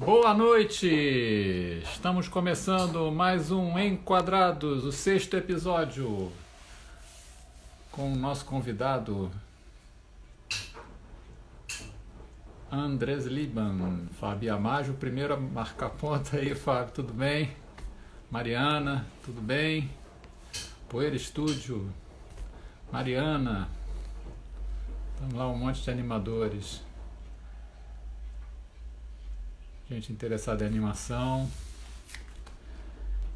Boa noite! Estamos começando mais um Enquadrados, o sexto episódio, com o nosso convidado Andrés Liban, Fábio Amajo, primeiro a marcar ponta aí, Fábio, tudo bem? Mariana, tudo bem? Poeira Estúdio, Mariana, estamos lá um monte de animadores, gente interessada em animação,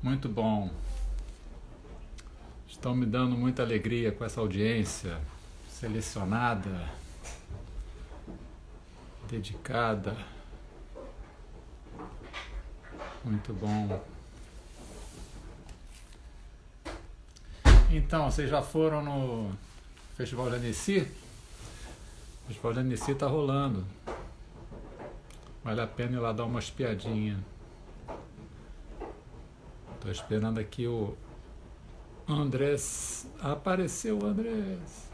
muito bom. Estão me dando muita alegria com essa audiência selecionada, dedicada. Muito bom. Então, vocês já foram no Festival de Annecy? O Festival de Annecy está rolando. Vale a pena ir lá dar uma espiadinha. Estou esperando aqui o Andrés. Apareceu o Andrés.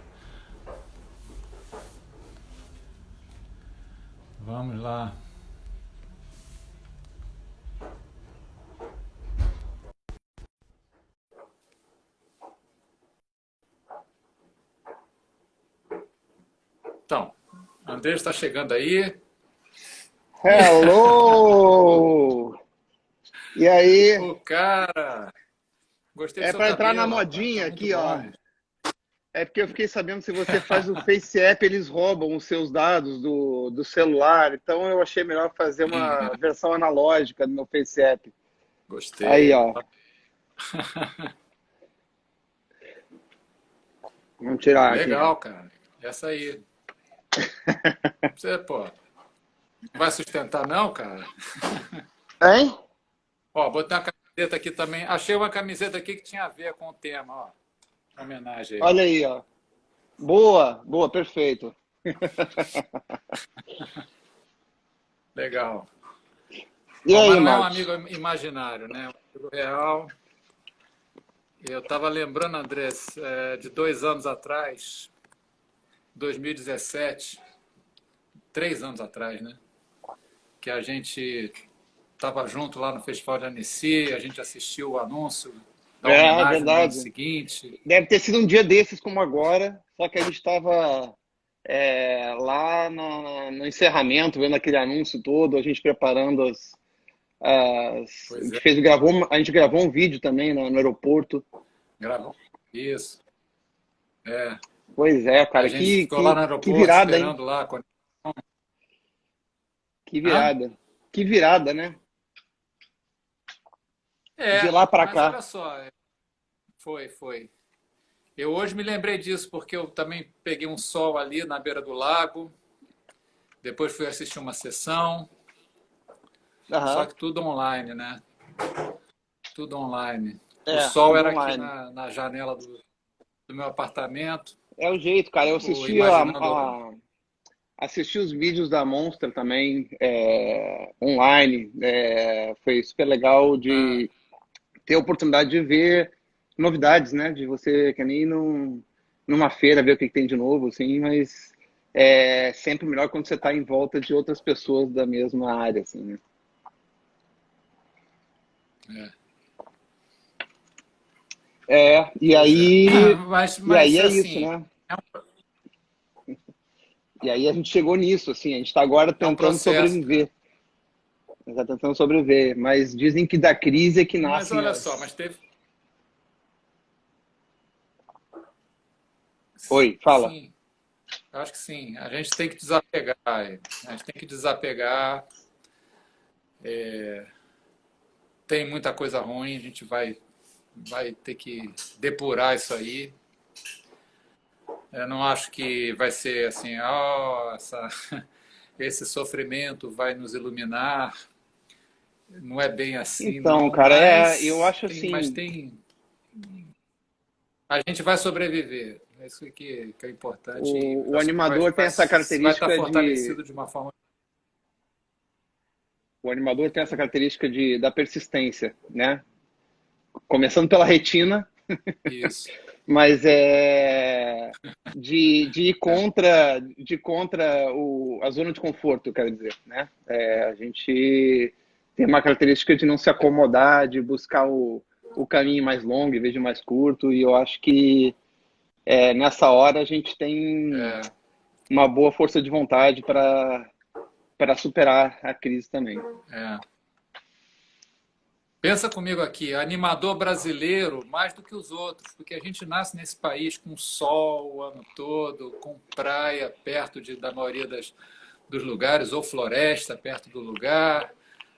Vamos lá. Então, Andrés está chegando aí. Hello! E aí? O cara! Gostei do É seu para entrar na cabelo, rapaz. modinha Tá muito aqui, ó. bom. É porque eu fiquei sabendo que se você faz o Face App, eles roubam os seus dados do celular. Então eu achei melhor fazer uma versão analógica do meu Face App. Aí, Gostei. ó. Vamos tirar aqui. Legal, cara. Essa aí. Você, pô, não vai sustentar não, cara? Hein? Ó, botei uma camiseta aqui também. Achei uma camiseta aqui que tinha a ver com o tema, ó. Uma homenagem aí. Olha aí, ó. Boa, boa, perfeito. Legal. E Ó, mas aí, não é um Marcos? amigo imaginário, né? É um amigo real. Eu estava lembrando, Andrés, de 2 anos atrás, 2017, 3 anos atrás, né? Que a gente estava junto lá no Festival de Annecy, a gente assistiu o anúncio da É, homenagem no ano verdade. seguinte. Deve ter sido um dia desses como agora, só que a gente estava lá no encerramento, vendo aquele anúncio todo, a gente preparando a Pois gente é, a gente gravou um vídeo também no aeroporto. gravou. Isso. É. Pois é, A cara, gente ficou lá no que aeroporto virada, hein? esperando lá a conexão. Que Hã? virada. Que virada, né? De É, lá para mas cá. olha só, foi. Eu hoje me lembrei disso porque eu também peguei um sol ali na beira do lago, depois fui assistir uma sessão, só Aham. que tudo online, né? Tudo online. O É, sol tudo era aqui online. na janela do meu apartamento, É o jeito, cara. Eu assisti imaginando. assisti os vídeos da Monster também, online. Foi super legal Ah, de ter a oportunidade de ver novidades, né? De você que nem numa feira ver o que tem de novo, assim, mas é sempre melhor quando você está em volta de outras pessoas da mesma área, assim, né? é. E Pois é. aí, Mas, e aí mas é isso, assim, né? é um, E aí a gente chegou nisso, assim, a gente está agora é um tentando processo, cara. sobreviver. Está tentando sobreviver, mas dizem que da crise é que Mas nascem olha só, as. mas teve. Oi, fala. Sim, eu acho que sim. A gente tem que desapegar. A gente tem que desapegar. Tem muita coisa ruim, a gente vai ter que depurar isso aí. Eu não acho que vai ser assim, esse sofrimento vai nos iluminar. Não é bem assim, Então, não, cara, eu mas acho mas assim, tem, a gente vai sobreviver. É isso que é importante e o acho que animador tem essa vai estar característica de fortalecido de uma forma. o animador tem essa característica da persistência, né? Começando pela retina, Isso. Mas de ir contra a zona de conforto, eu quero dizer, né? A gente tem uma característica de não se acomodar, de buscar o caminho mais longo em vez de mais curto, e eu acho que nessa hora a gente tem É, uma boa força de vontade para superar a crise também. é. Pensa comigo aqui, animador brasileiro mais do que os outros, porque a gente nasce nesse país com sol o ano todo, com praia perto da maioria dos lugares, ou floresta perto do lugar,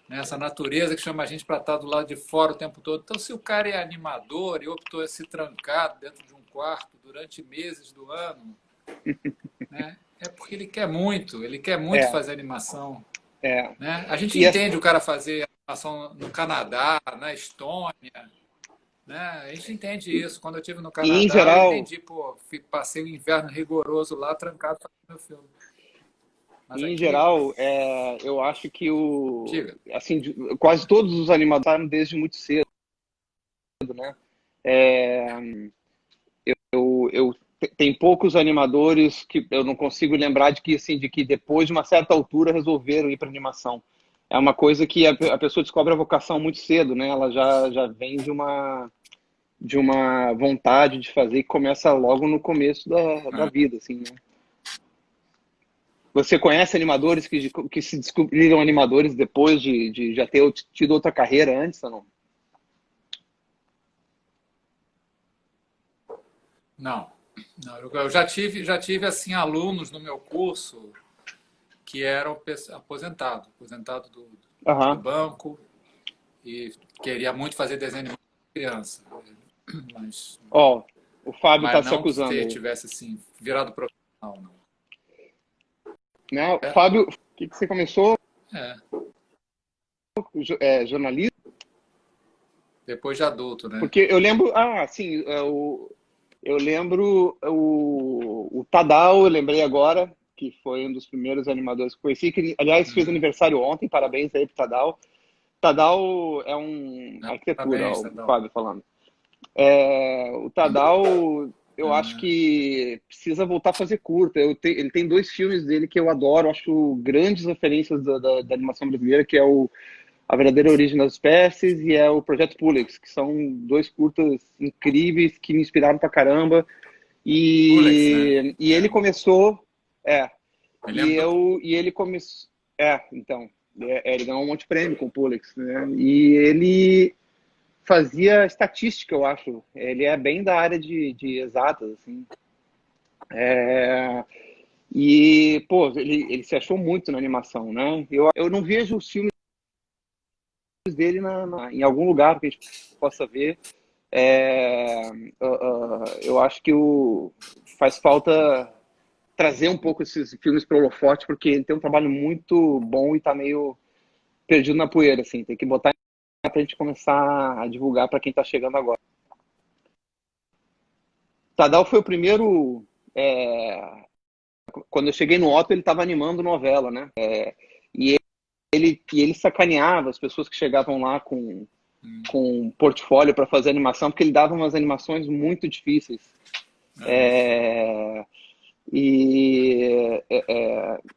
né? Essa natureza que chama a gente para estar do lado de fora o tempo todo. Então, se o cara é animador e optou a se trancar dentro de um quarto durante meses do ano, né? É porque ele quer muito É, fazer animação, é. né? A gente E entende o cara fazer animação no Canadá, na Estônia, né? A gente entende isso. Quando eu estive no em Canadá, eu geral, entendi, pô, passei o inverno rigoroso lá, trancado fazendo meu filme. Mas em aqui, geral, eu acho que diga. assim, quase todos os animadores estavam desde muito cedo, né? Tem poucos animadores que eu não consigo lembrar de que depois de uma certa altura resolveram ir para animação. É uma coisa que a pessoa descobre a vocação muito cedo, né? Ela já vem de uma vontade de fazer que começa logo no começo da É. vida, assim, né? Você conhece animadores que se descobriram animadores depois de já ter tido outra carreira antes ou não? Não, não, eu já tive assim alunos no meu curso que eram aposentado do Aham. banco e queria muito fazer desenho de criança, mas, Ó, o Fábio tá mas se não que acusando aí. tivesse assim virado profissional, não. Né? É, Fábio, o que você começou? é, Jornalismo? depois de adulto, né? Porque eu lembro, sim, eu lembro o Tadal, eu lembrei agora, que foi um dos primeiros animadores que conheci, que, aliás, fez Uhum. aniversário ontem, parabéns aí pro Tadal. Tadal é um arquitetura, ó, Parabéns, o Tadão. Fábio falando. O Tadal, eu acho Ah, que precisa voltar a fazer curta. Ele tem dois filmes dele que eu adoro, acho grandes referências da animação brasileira, que é A Verdadeira Origem das Espécies e é o Projeto Pulix, que são dois curtas incríveis que me inspiraram pra caramba. Pulex, né? E É, ele começou, é, me lembro do. e ele começou, então, ele ganhou um monte de prêmio com o Pulix, né? E ele fazia estatística, eu acho. Ele é bem da área de exatas, assim. É, e, pô, ele se achou muito na animação, né? Eu não vejo os filmes dele em algum lugar que a gente possa ver. É, eu acho que faz falta trazer um pouco esses filmes para o holofote, porque ele tem um trabalho muito bom e tá meio perdido na poeira, assim. Tem que botar pra gente começar a divulgar para quem tá chegando agora. Tadal foi o primeiro. é, Quando eu cheguei no Otto, ele estava animando novela, né? E ele sacaneava as pessoas que chegavam lá com um portfólio para fazer animação, porque ele dava umas animações muito difíceis. Aham. É,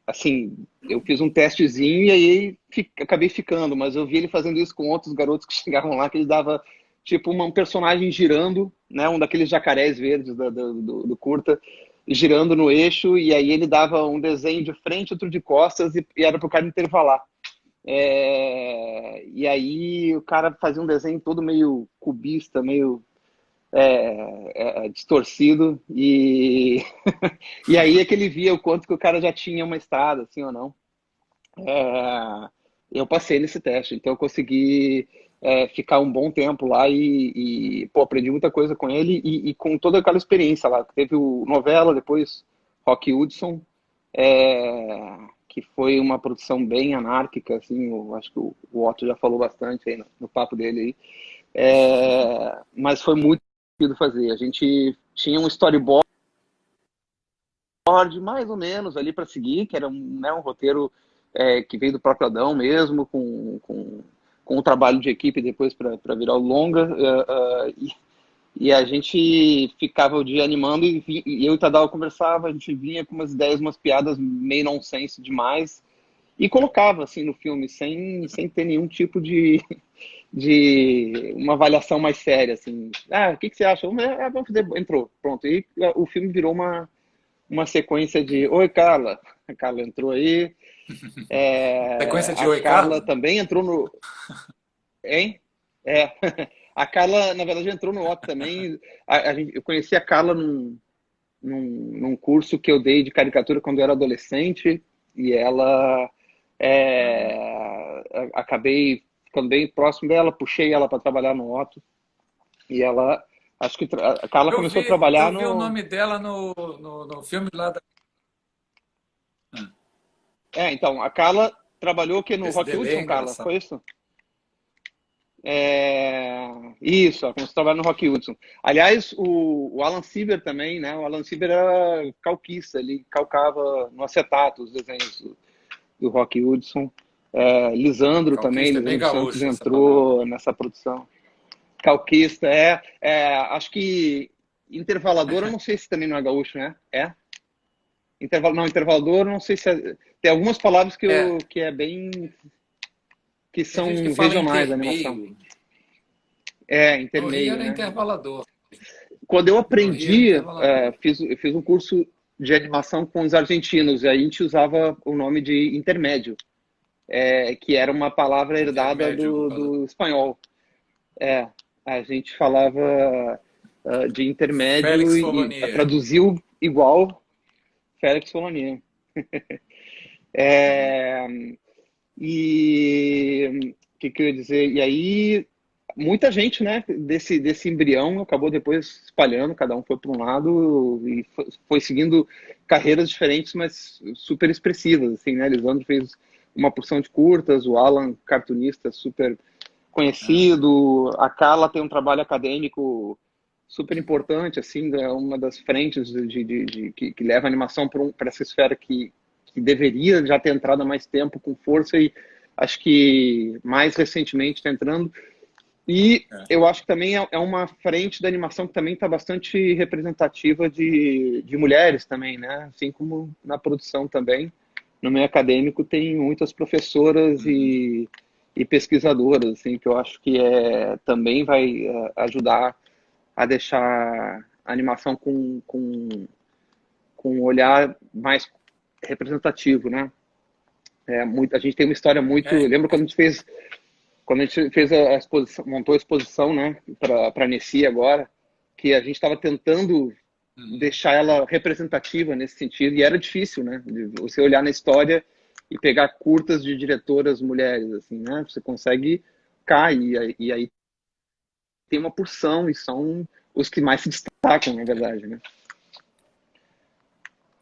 assim, eu fiz um testezinho e aí acabei ficando, mas eu vi ele fazendo isso com outros garotos que chegavam lá, que ele dava tipo um personagem girando, né, um daqueles jacarés verdes do curta, girando no eixo, e aí ele dava um desenho de frente, outro de costas, e era pro cara intervalar. E aí o cara fazia um desenho todo meio cubista, meio distorcido, e aí é que ele via o quanto que o cara já tinha uma estrada, assim ou não. É, eu passei nesse teste, então eu consegui ficar um bom tempo lá pô, aprendi muita coisa com ele e com toda aquela experiência lá. Teve o novela, depois Rock Hudson, que foi uma produção bem anárquica, assim, eu acho que o Otto já falou bastante aí no papo dele aí. Mas foi muito difícil fazer. A gente tinha um storyboard mais ou menos ali para seguir, que era um roteiro que veio do próprio Adão mesmo, com o trabalho de equipe depois para virar o longa. E a gente ficava o dia animando e eu e o Tadal conversava, a gente vinha com umas ideias, umas piadas meio nonsense demais e colocava assim no filme sem ter nenhum tipo de uma avaliação mais séria, assim. Ah, o que você acha? Vamos fazer, entrou, pronto. E o filme virou uma sequência de Oi, Carla. A Carla entrou aí. Sequência de A Oi, Carla Carla? também entrou no. Hein? É. A Carla, na verdade, entrou no Otto também. Eu conheci a Carla num curso que eu dei de caricatura quando eu era adolescente. E ela. Acabei ficando bem próximo dela, puxei ela para trabalhar no Otto. E ela. Acho que a Carla começou a trabalhar Eu vi o no. nome dela no filme lá da. Então, a Carla trabalhou que no Esse Rock delay é Hudson, Carla, engraçado. foi isso? Isso, ela começou a trabalhar no Rock Hudson. Aliás, o Alan Sieber também, né? O Alan Sieber era calquista, ele calcava no acetato os desenhos do Rock Hudson. Lisandro também, Calquista é bem Lisandro Santos gaúcho essa palavra. entrou nessa produção. Calquista, acho que intervalador, eu não sei se também não é gaúcho, né? Não, intervalador, não sei se tem algumas palavras É, que é bem que tem gente que são fala regionais da animação. intermeio. No Rio Intermeio, era né? intervalador. Quando eu No Rio era aprendi, intervalador. eu fiz um curso de animação com os argentinos, e aí a gente usava o nome de intermédio, que era uma palavra herdada Intermédio. do espanhol. É, a gente falava de intermédio Félix e Folonier. traduziu igual Félix Folonia. É, e o que eu ia dizer? E aí, muita gente, né, desse embrião acabou depois espalhando, cada um foi para um lado e foi seguindo carreiras diferentes, mas super expressivas, assim, né? Lisandro fez uma porção de curtas, o Alan, cartunista, super Ah, conhecido, a Carla tem um trabalho acadêmico super importante, assim, é uma das frentes que leva a animação para essa esfera que deveria já ter entrado há mais tempo com força e acho que mais recentemente está entrando. E é. eu acho que também é uma frente da animação que também está bastante representativa de mulheres também, né? Assim como na produção também. No meio acadêmico tem muitas professoras Uhum. e pesquisadoras, assim, que eu acho que também vai ajudar a deixar a animação com um olhar mais representativo, né? A gente tem uma história muito. É, Lembra quando a gente fez a exposição, montou a exposição, né, para a Nessie agora, que a gente estava tentando uhum. deixar ela representativa nesse sentido, e era difícil, né, de você olhar na história e pegar curtas de diretoras mulheres, assim, né, você consegue cair, e aí tem uma porção, e são os que mais se destacam, na verdade, né.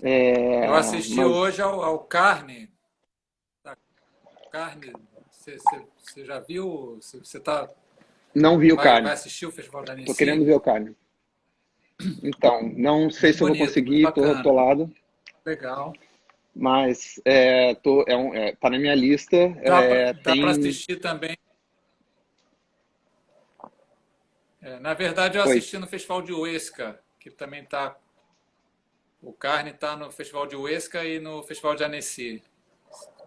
Eu assisti Mas hoje ao Carne. Da Carne. Você já viu? Você não vi o vai Carne, assistir o Festival da tô querendo Annecy? ver o Carne. Então, não sei Muito se eu vou bonito, muito conseguir, tô bacana. atolado, Legal. mas tá na minha lista. Dá para Tem. assistir também. Na verdade, eu Oi. assisti no Festival de Huesca, que também tá. O Carne está no Festival de Huesca e no Festival de Annecy.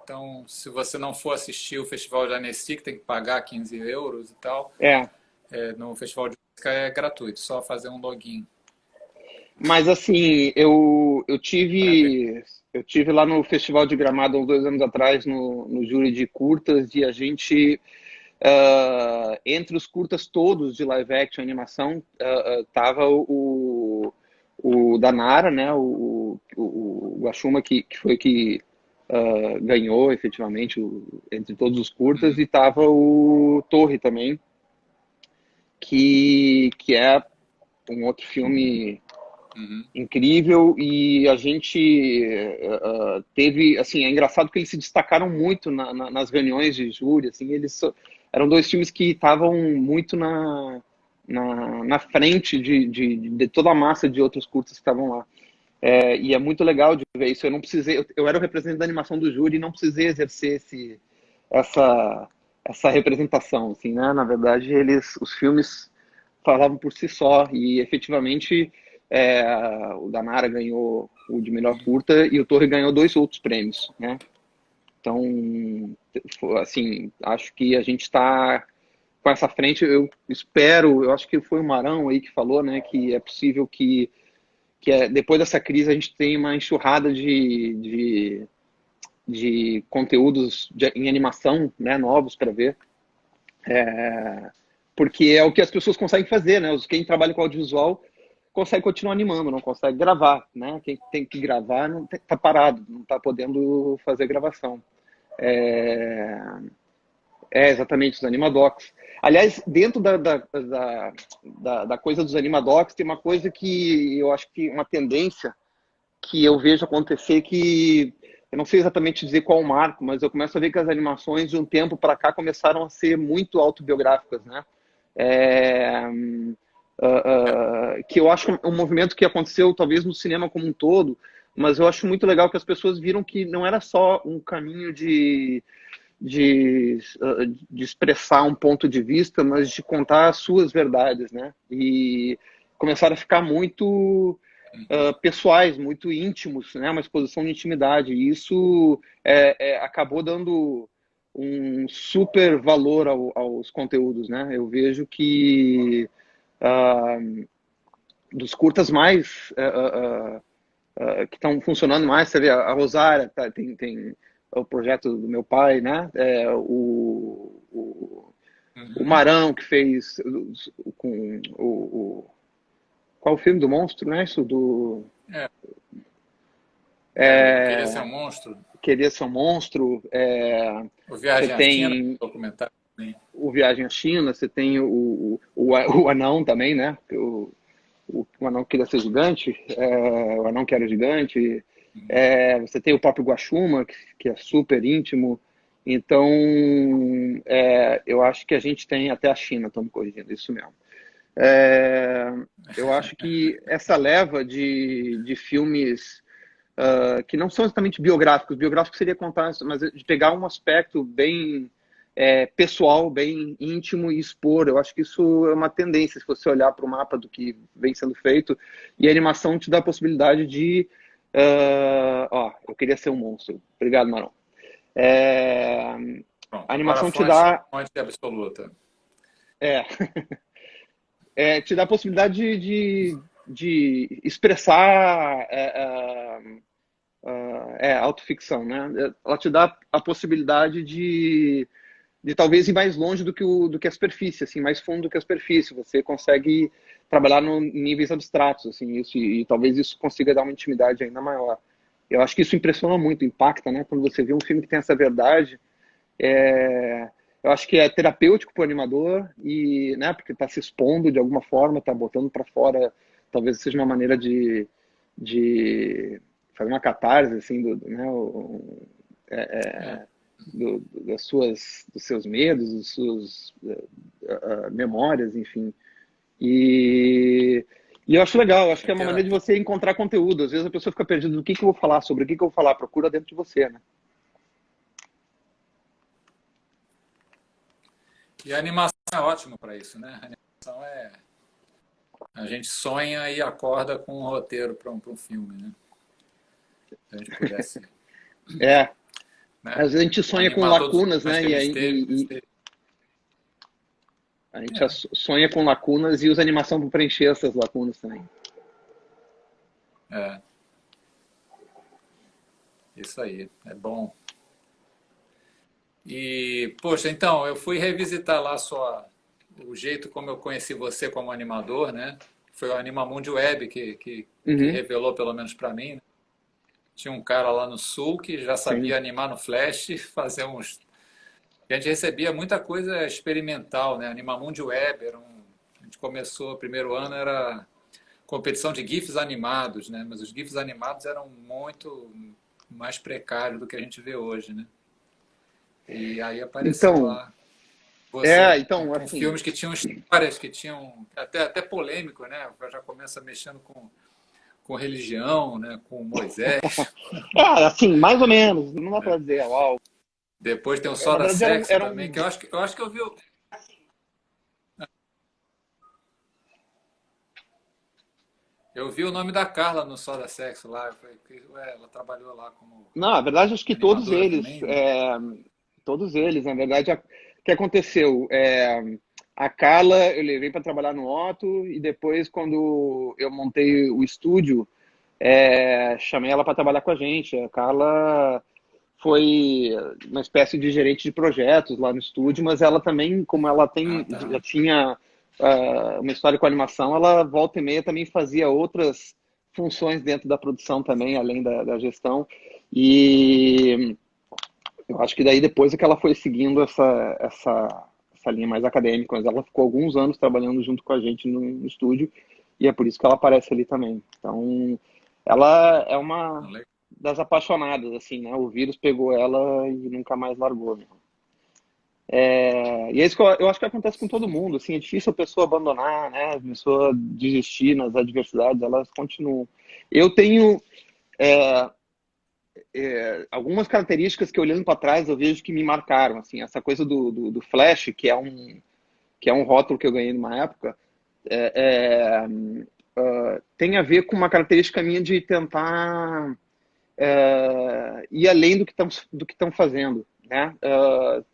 Então, se você não for assistir o Festival de Annecy, que tem que pagar 15 euros e tal, É. no Festival de Huesca é gratuito, só fazer um login Mas assim, para ver. eu tive lá no Festival de Gramado uns 2 anos atrás no júri de curtas e a gente entre os curtas todos de live action animação tava o Danara, né? O Guaxuma que foi que ganhou efetivamente entre todos os curtas Uhum, e tava o Torre também que é um outro filme uhum. incrível e a gente teve, assim, é engraçado que eles se destacaram muito nas reuniões de júri, assim, eram dois filmes que estavam muito na frente de toda a massa de outros curtas que estavam lá. E é muito legal de ver isso. Eu não precisei, eu era o representante da animação do júri e não precisei exercer essa, essa representação, assim, né? Na verdade, os filmes falavam por si só. E efetivamente o Danara ganhou o de melhor curta e o Torre ganhou 2 outros prêmios, né? Então, assim, acho que a gente está com essa frente. Eu espero, eu acho que foi o Marão aí que falou, né, que é possível que depois dessa crise a gente tenha uma enxurrada de conteúdos em animação, né, novos para ver, porque é o que as pessoas conseguem fazer, né? Quem trabalha com audiovisual consegue continuar animando, não consegue gravar, né? Quem tem que gravar não tá parado, não está podendo fazer gravação. É, exatamente, os animadocs. Aliás, dentro da coisa dos animadocs, tem uma coisa que eu acho que uma tendência que eu vejo acontecer que eu não sei exatamente dizer qual o marco, mas eu começo a ver que as animações de um tempo para cá começaram a ser muito autobiográficas, né? É, que eu acho um movimento que aconteceu talvez no cinema como um todo, mas eu acho muito legal que as pessoas viram que não era só um caminho de expressar um ponto de vista, mas de contar as suas verdades, né? E começaram a ficar muito pessoais, muito íntimos, né? Uma exposição de intimidade. E isso acabou dando um super valor aos conteúdos, né? Eu vejo que dos curtas mais que estão funcionando mais, você vê a Rosária, tem o projeto do meu pai, né? O Marão que fez com qual o filme do monstro, né? Isso do Queria Ser um Monstro. Queria Ser um Monstro. O Viagem você à China, tem documentário também. o Viagem à China, você tem o Anão também, né? O Anão Queria Ser Gigante, o Anão que era gigante. Você tem o próprio Guaxuma, que é super íntimo. Então, eu acho que a gente tem até a China, estão me corrigindo, isso mesmo. Eu acho que essa leva de filmes que não são exatamente biográficos, biográfico seria contar, mas de pegar um aspecto bem pessoal, bem íntimo e expor. Eu acho que isso é uma tendência, se você olhar para o mapa do que vem sendo feito, e a animação te dá a possibilidade de eu queria ser um monstro. Obrigado, Marão. Pronto, A animação te dá fonte absoluta. Te dá a possibilidade de expressar autoficção, né? Ela te dá a possibilidade de talvez ir mais longe do que a superfície, assim, mais fundo do que a superfície. Você consegue trabalhar em níveis abstratos, assim, isso, e talvez isso consiga dar uma intimidade ainda maior. Eu acho que isso impressiona muito, impacta, né? Quando você vê um filme que tem essa verdade, eu acho que é terapêutico para o animador, e, né, porque está se expondo de alguma forma, está botando para fora, talvez seja uma maneira de fazer uma catarse, assim, dos seus medos, das suas memórias, enfim. E eu acho legal, acho que é uma maneira de você encontrar conteúdo. Às vezes a pessoa fica perdida do que eu vou falar, sobre o que eu vou falar, procura dentro de você, né? E a animação é ótima para isso, né? A animação a gente sonha e acorda com um roteiro para um filme, né? Se a gente pudesse. Né? Às vezes a gente sonha com lacunas, né? A gente sonha com lacunas e usa animação para preencher essas lacunas também. Isso aí, é bom. E, poxa, então, eu fui revisitar lá o jeito como eu conheci você como animador, né? Foi o Animamundi Web que revelou, pelo menos para mim, né? Tinha um cara lá no Sul que já sabia animar no Flash, fazer uns... A gente recebia muita coisa experimental, né? Animamundi Web, a gente começou, o primeiro ano era competição de GIFs animados, né? Mas os GIFs animados eram muito mais precários do que a gente vê hoje, né? E aí apareceu lá você com assim, filmes que tinham histórias, que tinham até polêmico, né? Já começa mexendo com religião, né? Com Moisés. Assim, mais ou menos, não dá para dizer uau. Depois tem o Só da Sexy também, que eu acho que eu vi. Eu vi o nome da Carla no Só da Sexo lá. Eu falei, ué, ela trabalhou lá como Não, na verdade, acho que animadora também, né? todos eles, na verdade, o que aconteceu? A Carla eu levei para trabalhar no Otto e depois, quando eu montei o estúdio, chamei ela para trabalhar com a gente. A Carla foi uma espécie de gerente de projetos lá no estúdio, mas ela também, como ela Ah, já tá. tinha uma história com animação, ela volta e meia também fazia outras funções dentro da produção também, além da gestão. E eu acho que daí depois é que ela foi seguindo essa linha mais acadêmica, mas ela ficou alguns anos trabalhando junto com a gente no estúdio e é por isso que ela aparece ali também. Então, ela é uma Le- das apaixonadas, assim, né? O vírus pegou ela e nunca mais largou, né? E é isso que eu acho que acontece com todo mundo, assim, é difícil a pessoa abandonar, né? A pessoa desistir nas adversidades, elas continuam. Eu tenho algumas características que olhando para trás eu vejo que me marcaram, assim, essa coisa do Flash, que é um rótulo que eu ganhei numa época, é, tem a ver com uma característica minha de tentar ir além do que estão fazendo, né?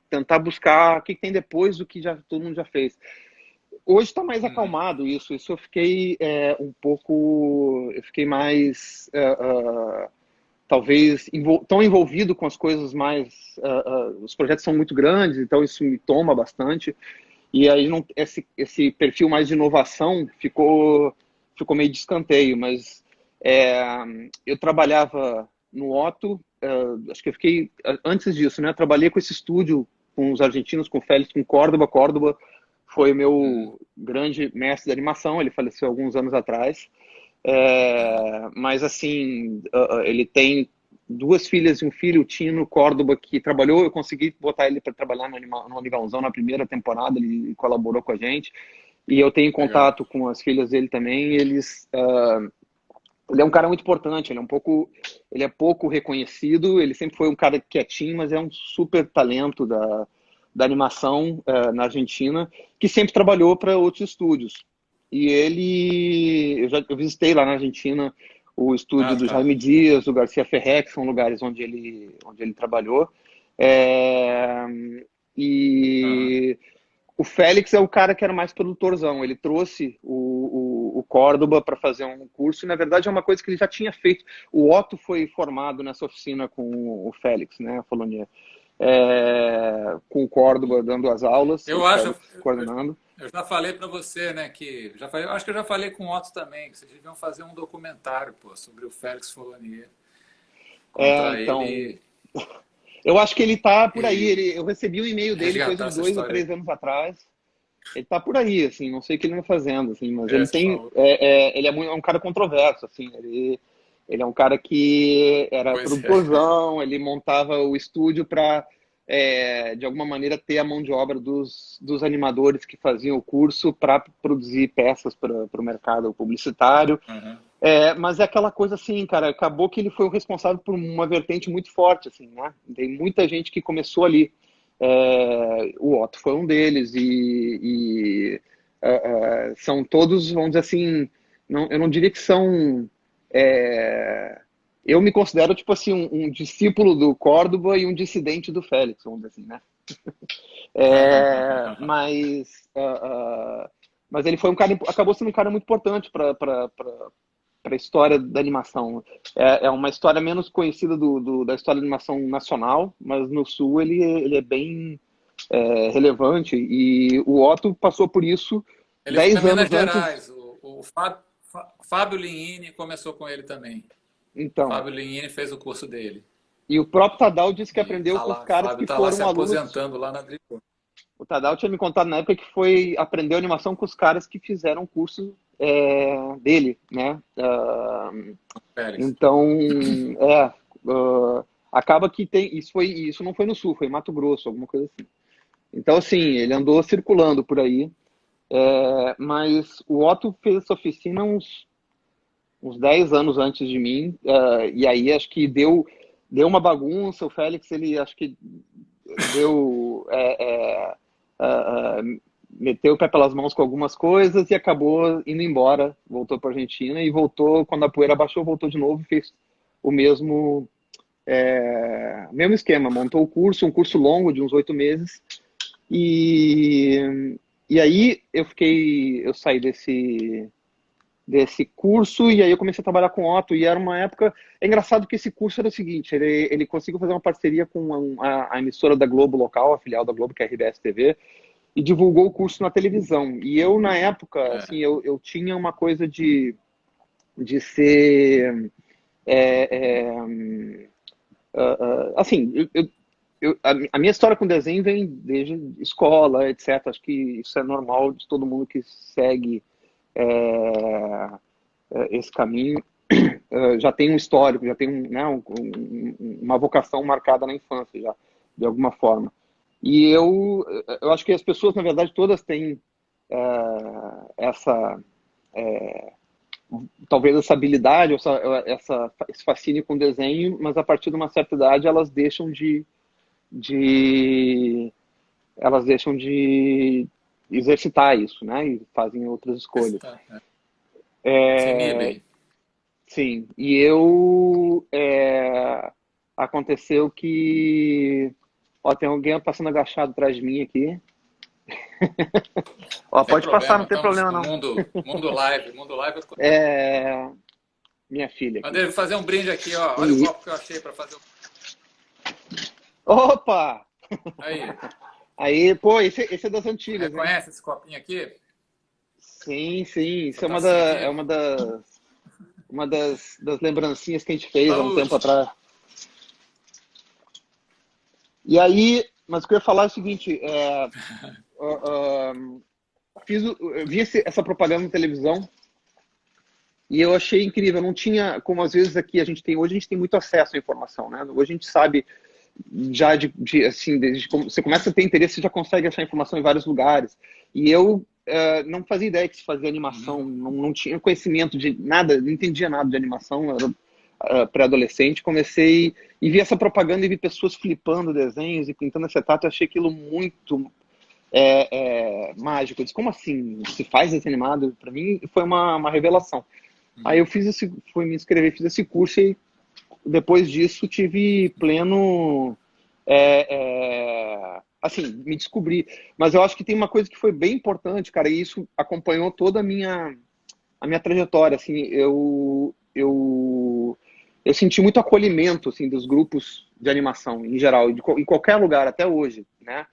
Tentar buscar o que tem depois do que já todo mundo já fez. Hoje está mais Uhum. acalmado isso eu fiquei eu fiquei mais talvez tão envolvido com as coisas mais os projetos são muito grandes, então isso me toma bastante e aí não, esse perfil mais de inovação ficou meio de escanteio, mas é, eu trabalhava no Otto, acho que eu fiquei antes disso, né? Eu trabalhei com esse estúdio com os argentinos, com o Félix, com Córdoba. Córdoba foi o Uhum. meu grande mestre de animação, ele faleceu alguns anos atrás. Ah, Mas assim, ele tem duas filhas e um filho, o Tino Córdoba, que trabalhou, eu consegui botar ele para trabalhar no Animalzão na primeira temporada, ele colaborou com a gente, e eu tenho legal. contato com as filhas dele também, ele é um cara muito importante, ele é pouco reconhecido, ele sempre foi um cara quietinho, mas é um super talento da animação na Argentina, que sempre trabalhou para outros estúdios. E eu visitei lá na Argentina o estúdio Ah, do tá. Jaime Dias, do Garcia Ferré, que são lugares onde ele trabalhou. É, Aham. e o Félix é o cara que era mais produtorzão. Ele trouxe o Córdoba para fazer um curso, e na verdade é uma coisa que ele já tinha feito. O Otto foi formado nessa oficina com o Félix, né, a Folonier. Com o Córdoba dando as aulas, o Eu acho, Félix coordenando. eu já falei para você, né, que já falei, eu acho que eu já falei com o Otto também, que vocês deviam fazer um documentário, pô, sobre o Félix Fournier. Contar Então, ele eu acho que ele tá por aí. e Eu recebi um e-mail dele coisa resgatar de essa 2 ou 3 história. anos atrás. Ele tá por aí, assim, não sei o que ele anda fazendo, assim, mas É, ele você tem, falou. ele é um cara controverso, assim, ele é um cara que era Pois é. produtorzão, ele montava o estúdio para, de alguma maneira, ter a mão de obra dos animadores que faziam o curso para produzir peças para o mercado publicitário. Uhum. Mas é aquela coisa assim, cara, acabou que ele foi o responsável por uma vertente muito forte, assim, né? Tem muita gente que começou ali. O Otto foi um deles são todos, vamos dizer assim, eu não diria que são. é, eu me considero tipo assim um discípulo do Córdoba e um dissidente do Félix, vamos dizer assim, né? É, mas mas ele foi um cara, acabou sendo um cara muito importante para a história da animação. É uma história menos conhecida da história da animação nacional, mas no Sul ele é bem relevante. E o Otto passou por isso Ele foi a 10 Minas anos antes. Gerais. O Fábio Linhini começou com ele também. Então, Fábio Linhini fez o curso dele. e o próprio Tadal disse que E aprendeu tá com os lá, caras Fábio que tá lá foram se alunos. aposentando lá na Dricô. O Tadal tinha me contado na época que aprendeu animação com os caras que fizeram o curso dele, né? Félix. Então, acaba que isso não foi no Sul, foi em Mato Grosso, alguma coisa assim. Então, assim, ele andou circulando por aí, mas o Otto fez essa oficina uns 10 anos antes de mim, e aí acho que deu uma bagunça. O Félix, ele acho que deu. meteu o pé pelas mãos com algumas coisas e acabou indo embora, voltou para a Argentina e voltou, quando a poeira baixou, voltou de novo e fez o mesmo esquema, montou o curso, um curso longo de uns 8 meses, e aí eu saí desse curso e aí eu comecei a trabalhar com Otto e era uma época, é engraçado que esse curso era o seguinte, ele conseguiu fazer uma parceria com a emissora da Globo local, a filial da Globo, que é a RBS TV, e divulgou o curso na televisão. E eu, na época, assim, eu tinha uma coisa de ser... assim, a minha história com desenho vem desde escola, etc. Acho que isso é normal de todo mundo que segue esse caminho. Já tem um histórico, já tem uma vocação marcada na infância, já, de alguma forma. E eu acho que as pessoas, na verdade, todas têm talvez essa habilidade, esse fascínio com desenho, mas a partir de uma certa idade de elas deixam de exercitar isso, né? E fazem outras escolhas. Se inibem. Sim, aconteceu que tem alguém passando agachado atrás de mim aqui. Pode passar, não tem problema não. Mundo live. Minha filha aqui. André, vou fazer um brinde aqui, ó. Olha o copo que eu achei para fazer. Opa! Aí, pô, esse é das antigas. Conhece esse copinho aqui? Sim. Isso é uma das lembrancinhas que a gente fez há um tempo atrás. E aí, mas o que eu ia falar é o seguinte, eu vi essa propaganda na televisão e eu achei incrível. Não tinha, como às vezes aqui hoje a gente tem muito acesso à informação, né? Hoje a gente sabe já assim, desde como você começa a ter interesse, você já consegue achar informação em vários lugares. E eu não fazia ideia que se fazia animação, não tinha conhecimento de nada, não entendia nada de animação, eu era pré-adolescente, comecei e vi essa propaganda e vi pessoas flipando desenhos e pintando acetato, eu achei aquilo muito mágico. Eu disse, como assim? Se faz desenho animado? Para mim foi uma revelação. Aí eu fui me inscrever, fiz esse curso e depois disso tive pleno assim, me descobri. Mas eu acho que tem uma coisa que foi bem importante, cara, e isso acompanhou toda a minha trajetória, assim, eu senti muito acolhimento, assim, dos grupos de animação, em geral, em qualquer lugar, até hoje, né,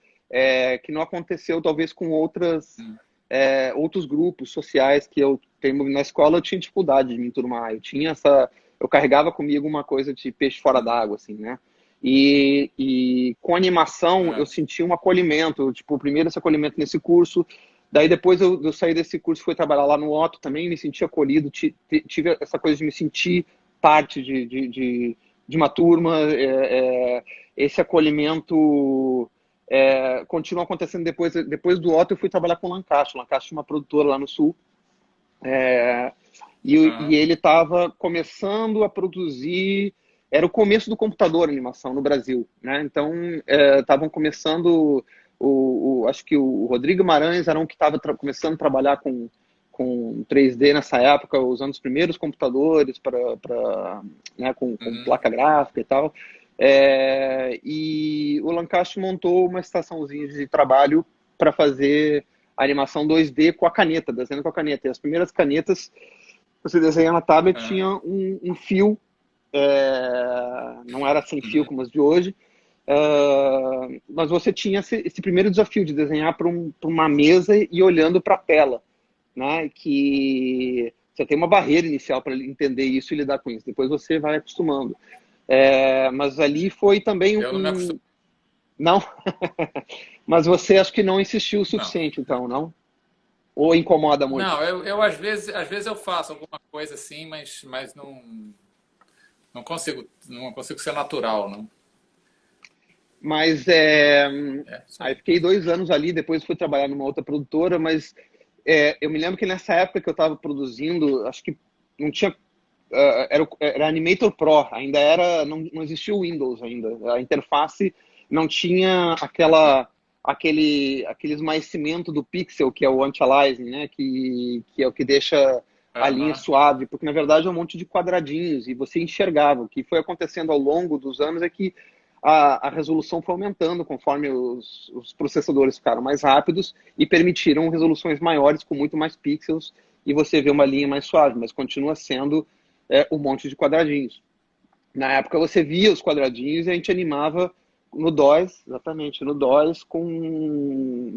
que não aconteceu, talvez, com outros grupos sociais que eu tenho. Na escola eu tinha dificuldade de me enturmar, eu carregava comigo uma coisa de peixe fora d'água, assim, né, e com animação eu senti um acolhimento, tipo, primeiro esse acolhimento nesse curso, daí depois eu saí desse curso, fui trabalhar lá no Otto também, me senti acolhido, tive essa coisa de me sentir parte de uma turma, esse acolhimento continua acontecendo depois do Otto. Eu fui trabalhar com o Lancaster tinha uma produtora lá no Sul, e ele estava começando a produzir. Era o começo do computador animação no Brasil, né? Então estavam começando, acho que o Rodrigo Guimarães era um que estava começando a trabalhar com 3D nessa época, usando os primeiros computadores né, com placa gráfica e tal. E o Lancaster montou uma estaçãozinha de trabalho para fazer animação 2D com a caneta, desenhando com a caneta. E as primeiras canetas, você desenha na tablet, tinha um fio, não era sem fio como as de hoje, mas você tinha esse primeiro desafio de desenhar para uma mesa e olhando para a tela, né? Que você tem uma barreira inicial para entender isso e lidar com isso. Depois você vai acostumando. Mas ali foi também Eu não me acostumo. Não? Mas você acho que não insistiu o suficiente, então, não? Ou incomoda muito? Não, eu às vezes eu faço alguma coisa assim, mas não consigo ser natural, não. Mas aí fiquei 2 anos ali, depois fui trabalhar numa outra produtora, mas eu me lembro que nessa época que eu estava produzindo, acho que não tinha... era Animator Pro, ainda não existia o Windows ainda. A interface não tinha aquele esmaecimento do pixel, que é o anti-aliasing, né? Que é o que deixa a linha Aham. suave, porque na verdade é um monte de quadradinhos e você enxergava. O que foi acontecendo ao longo dos anos é que a resolução foi aumentando conforme os processadores ficaram mais rápidos e permitiram resoluções maiores com muito mais pixels e você vê uma linha mais suave, mas continua sendo um monte de quadradinhos. Na época você via os quadradinhos e a gente animava no DOS, exatamente, no DOS,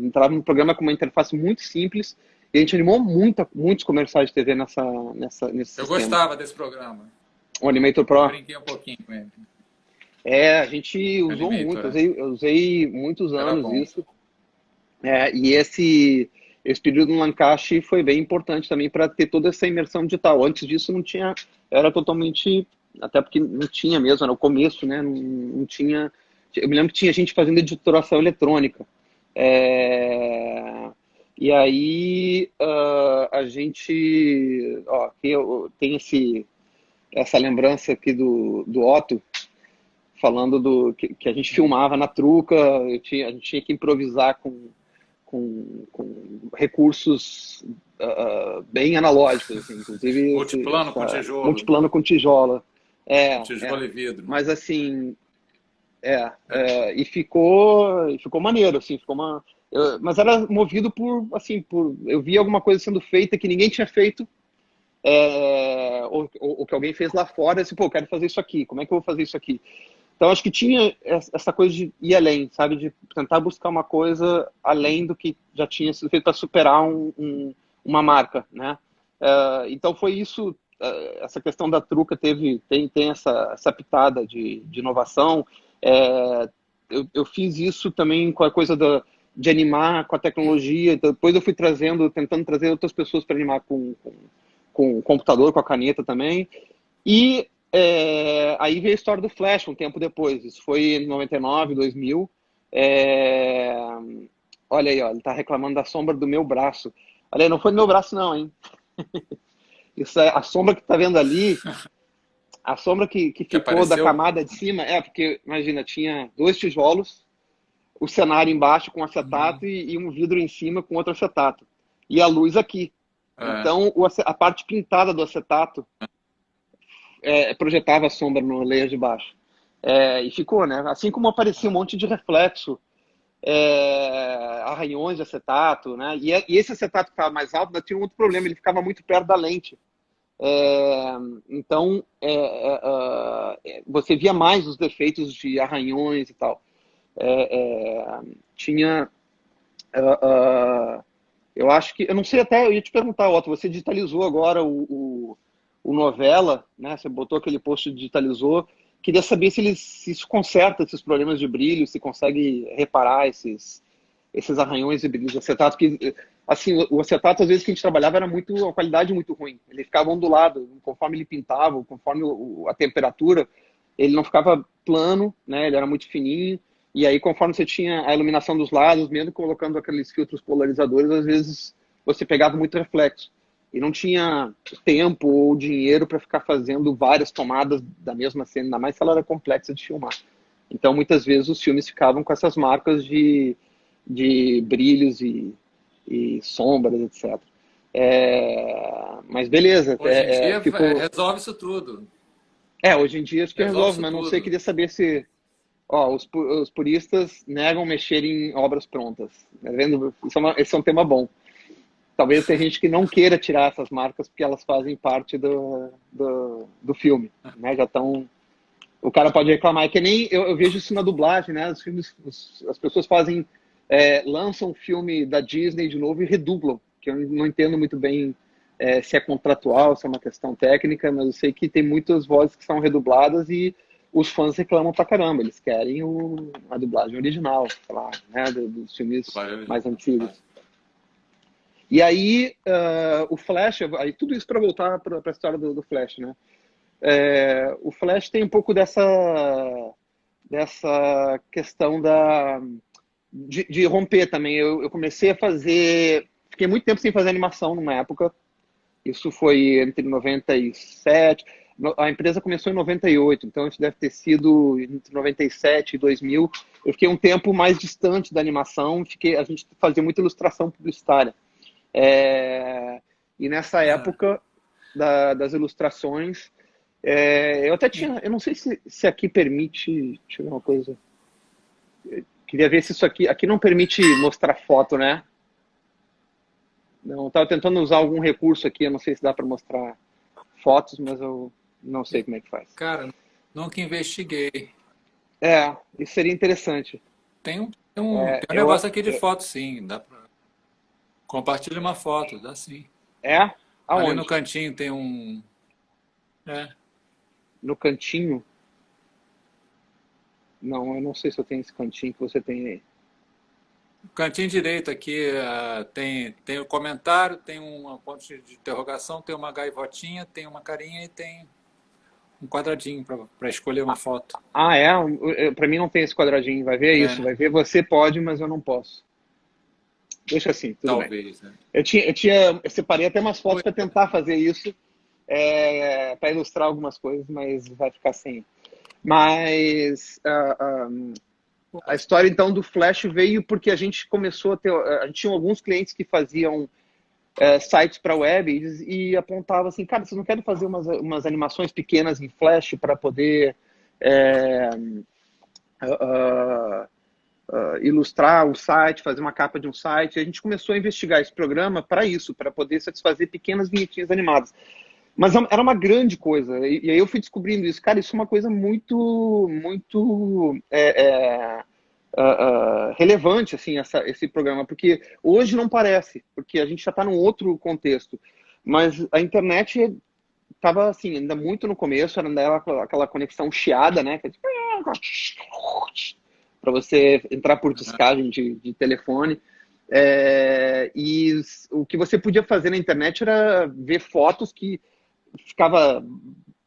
entrava no programa com uma interface muito simples e a gente animou muitos comerciais de TV nesse Eu sistema. gostava desse programa. O Animator Eu Pro. brinquei um pouquinho com ele. A gente usou muito, Animator, eu é. usei muitos Era anos bom. isso. E esse período no Lancaster foi bem importante também para ter toda essa imersão digital. Antes disso não tinha, era totalmente, até porque não tinha mesmo, era o começo, né? Não tinha. Eu me lembro que tinha gente fazendo editoração eletrônica. É, e aí a gente, aqui tem essa lembrança aqui do Otto, falando que a gente filmava na truca, a gente tinha que improvisar com recursos bem analógicos, assim, inclusive Multiplano com essa tijolo. multiplano com tijola. Com tijolo e vidro. Mas assim, e ficou maneiro, assim, mas era movido eu via alguma coisa sendo feita que ninguém tinha feito, ou que alguém fez lá fora, assim, pô, eu quero fazer isso aqui, como é que eu vou fazer isso aqui? Então, acho que tinha essa coisa de ir além, sabe? De tentar buscar uma coisa além do que já tinha sido feito para superar uma marca, né? Então, foi isso. Essa questão da truca tem essa pitada de inovação. Eu fiz isso também com a coisa de animar com a tecnologia. Depois eu fui tentando trazer outras pessoas para animar com o computador, com a caneta também. E aí veio a história do Flash um tempo depois. Isso foi em 99, 2000. É, olha aí, ó, ele tá reclamando da sombra do meu braço. Olha aí, não foi do meu braço não, hein? Isso a sombra que tá vendo ali, a sombra que Que ficou da apareceu? camada de cima, porque, imagina, tinha 2 tijolos, o cenário embaixo com acetato e um vidro em cima com outro acetato. E a luz aqui. É. Então, a parte pintada do acetato projetava a sombra no layer de baixo. E ficou, né? Assim como aparecia um monte de reflexo, arranhões de acetato, né? E esse acetato que estava mais alto ainda tinha um outro problema, ele ficava muito perto da lente. Então, você via mais os defeitos de arranhões e tal. Tinha. Eu acho que. Eu não sei até, eu ia te perguntar, Otto, você digitalizou agora o Novela, né? Você botou aquele post e digitalizou. Queria saber se isso conserta esses problemas de brilho, se consegue reparar esses arranhões e brilhos de acetato, que assim, o acetato às vezes que a gente trabalhava era uma qualidade muito ruim, ele ficava ondulado, conforme ele pintava, conforme a temperatura, ele não ficava plano, né, ele era muito fininho, e aí conforme você tinha a iluminação dos lados, mesmo colocando aqueles filtros polarizadores, às vezes você pegava muito reflexo, e não tinha tempo ou dinheiro para ficar fazendo várias tomadas da mesma cena, ainda mais se ela era complexa de filmar. Então, muitas vezes, os filmes ficavam com essas marcas de brilhos e sombras, etc. Mas beleza, Hoje em dia ficou. resolve isso tudo. Hoje em dia acho que Resolve resolve, isso mas não sei, tudo. queria saber se. Os puristas negam mexer em obras prontas. Tá vendo? Esse é um tema bom. Talvez tenha gente que não queira tirar essas marcas porque elas fazem parte do filme. Né? Já estão. O cara pode reclamar. É que nem eu vejo isso na dublagem, né? Os filmes, as pessoas lançam um filme da Disney de novo e redublam, que eu não entendo muito bem se é contratual, se é uma questão técnica, mas eu sei que tem muitas vozes que são redubladas e os fãs reclamam pra caramba, eles querem a dublagem original, sei lá, né, dos filmes mais antigos. E aí, o Flash, aí tudo isso para voltar para a história do Flash, né? O Flash tem um pouco dessa questão de romper também. Eu comecei a fazer. Fiquei muito tempo sem fazer animação numa época. Isso foi entre 97. A empresa começou em 98, então isso deve ter sido entre 97 e 2000. Eu fiquei um tempo mais distante da animação, a gente fazia muita ilustração publicitária. E nessa Ah, época das ilustrações, eu até tinha, eu não sei se aqui permite, deixa eu ver uma coisa, queria ver se isso aqui não permite mostrar foto, né? Não, estava tentando usar algum recurso aqui, eu não sei se dá para mostrar fotos, mas eu não sei como é que faz. cara, nunca investiguei. Isso seria interessante. Tem um Eu, negócio aqui de foto, sim. Dá pra... Compartilha uma foto, dá sim. é? Ali no Aonde? cantinho tem um. É, No cantinho? Não, eu não sei se eu tenho esse cantinho que você tem aí. no cantinho direito aqui tem o comentário, tem uma ponte de interrogação, tem uma gaivotinha, tem uma carinha e tem um quadradinho para escolher uma foto. Para mim não tem esse quadradinho. Vai ver isso. É, Vai ver você pode, mas eu não posso. Deixa assim, tudo bem. talvez, né? Eu separei até umas fotos Pois para é. tentar fazer isso, para ilustrar algumas coisas, mas vai ficar sem. Mas a história então do Flash veio porque a gente começou a gente tinha alguns clientes que faziam sites para web e apontava assim, cara, vocês não querem fazer umas animações pequenas em Flash para poder é, uh, ilustrar o site, fazer uma capa de um site. E a gente começou a investigar esse programa para isso, para poder satisfazer pequenas vinhetinhas animadas. Mas era uma grande coisa. E aí eu fui descobrindo isso. Cara, isso é uma coisa muito, muito relevante, assim, esse programa. Porque hoje não parece, porque a gente já está num outro contexto. Mas a internet estava, assim, ainda muito no começo, era ainda aquela conexão chiada, né? Para você entrar por discagem de telefone. E o que você podia fazer na internet era ver fotos que ficava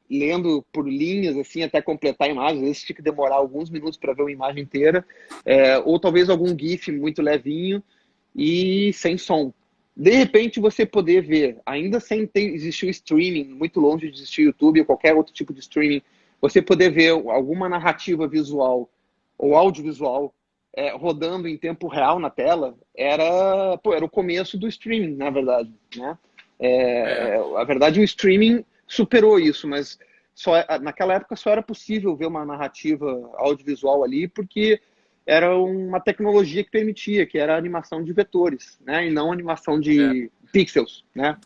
lendo por linhas assim até completar a imagem. Às vezes tinha que demorar alguns minutos para ver uma imagem inteira, ou talvez algum GIF muito levinho e sem som. De repente você poder ver, ainda sem existir o streaming, muito longe de existir o YouTube ou qualquer outro tipo de streaming, você poder ver alguma narrativa visual ou audiovisual rodando em tempo real na tela, era o começo do streaming, na verdade, né? É, A verdade, o streaming superou isso, mas naquela época só era possível ver uma narrativa audiovisual ali porque era uma tecnologia que permitia, que era a animação de vetores, né? E não animação é. de pixels, né?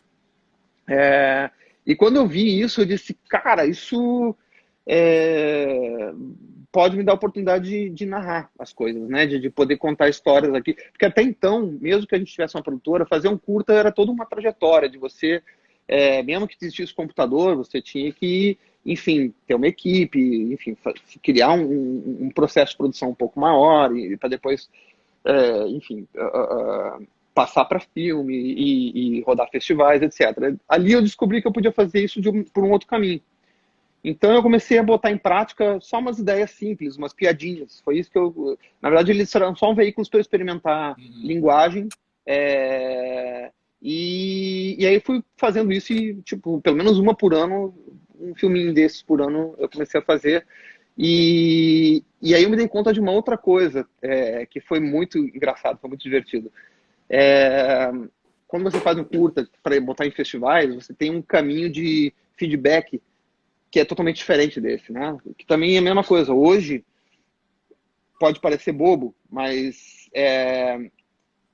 E quando eu vi isso, eu disse, cara, isso é, pode me dar a oportunidade de narrar as coisas, né? De poder contar histórias aqui. Porque até então, mesmo que a gente tivesse uma produtora, fazer um curta era toda uma trajetória de você, mesmo que existisse computador, você tinha que, enfim, ter uma equipe, enfim, criar um processo de produção um pouco maior e para depois, enfim, passar para filme e rodar festivais, etc. Ali eu descobri que eu podia fazer isso por um outro caminho. Então eu comecei a botar em prática só umas ideias simples, umas piadinhas. Foi isso que na verdade, eles serão só um veículo para eu experimentar Uhum. linguagem. E aí fui fazendo isso e, tipo, pelo menos uma por ano, um filminho desses por ano eu comecei a fazer. E aí eu me dei conta de uma outra coisa, que foi muito engraçado, foi muito divertido. É, Quando você faz um curta para botar em festivais, você tem um caminho de feedback que é totalmente diferente desse, né? Que também é a mesma coisa. Hoje pode parecer bobo, mas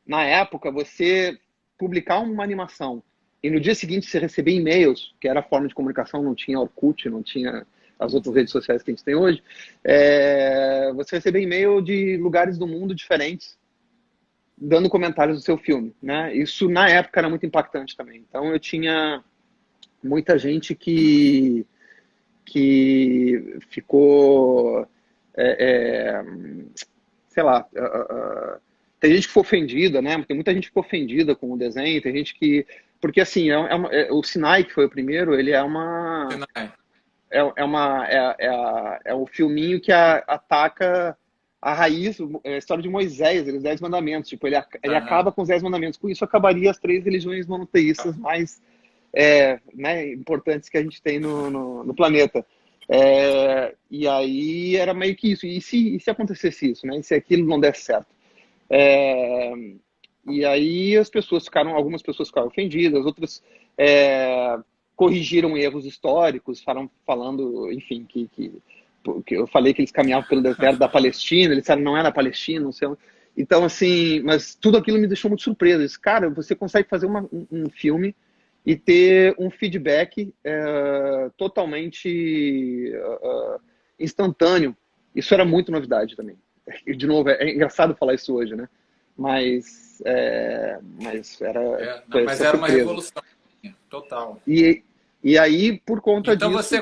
na época você publicar uma animação e no dia seguinte você receber e-mails, que era a forma de comunicação, não tinha Orkut, não tinha as outras redes sociais que a gente tem hoje, você receber e-mail de lugares do mundo diferentes dando comentários do seu filme, né? Isso na época era muito impactante também. Então eu tinha muita gente que ficou, é, é, sei lá, tem gente que foi ofendida, né? Tem muita gente que ficou ofendida com o desenho, tem gente que, porque assim, o Sinai que foi o primeiro, ele Sinai. é o filminho que ataca a raiz, a história de Moisés, os 10 mandamentos, tipo, ele acaba Aham. com os 10 mandamentos, com isso acabaria as três religiões monoteístas mais né, importantes que a gente tem no planeta. E aí era meio que isso. E se acontecesse isso, né? E se aquilo não desse certo? É, e aí algumas pessoas ficaram ofendidas, outras corrigiram erros históricos, falando, enfim, que eu falei que eles caminhavam pelo deserto da Palestina, eles disseram não é na Palestina, não sei. Então, assim, mas tudo aquilo me deixou muito surpreso. Eu disse, cara, você consegue fazer um filme e ter um feedback totalmente instantâneo. Isso era muito novidade também. E, de novo, é engraçado falar isso hoje, né? Mas foi Mas essa era uma surpresa. revolução total. E aí, por conta Então disso...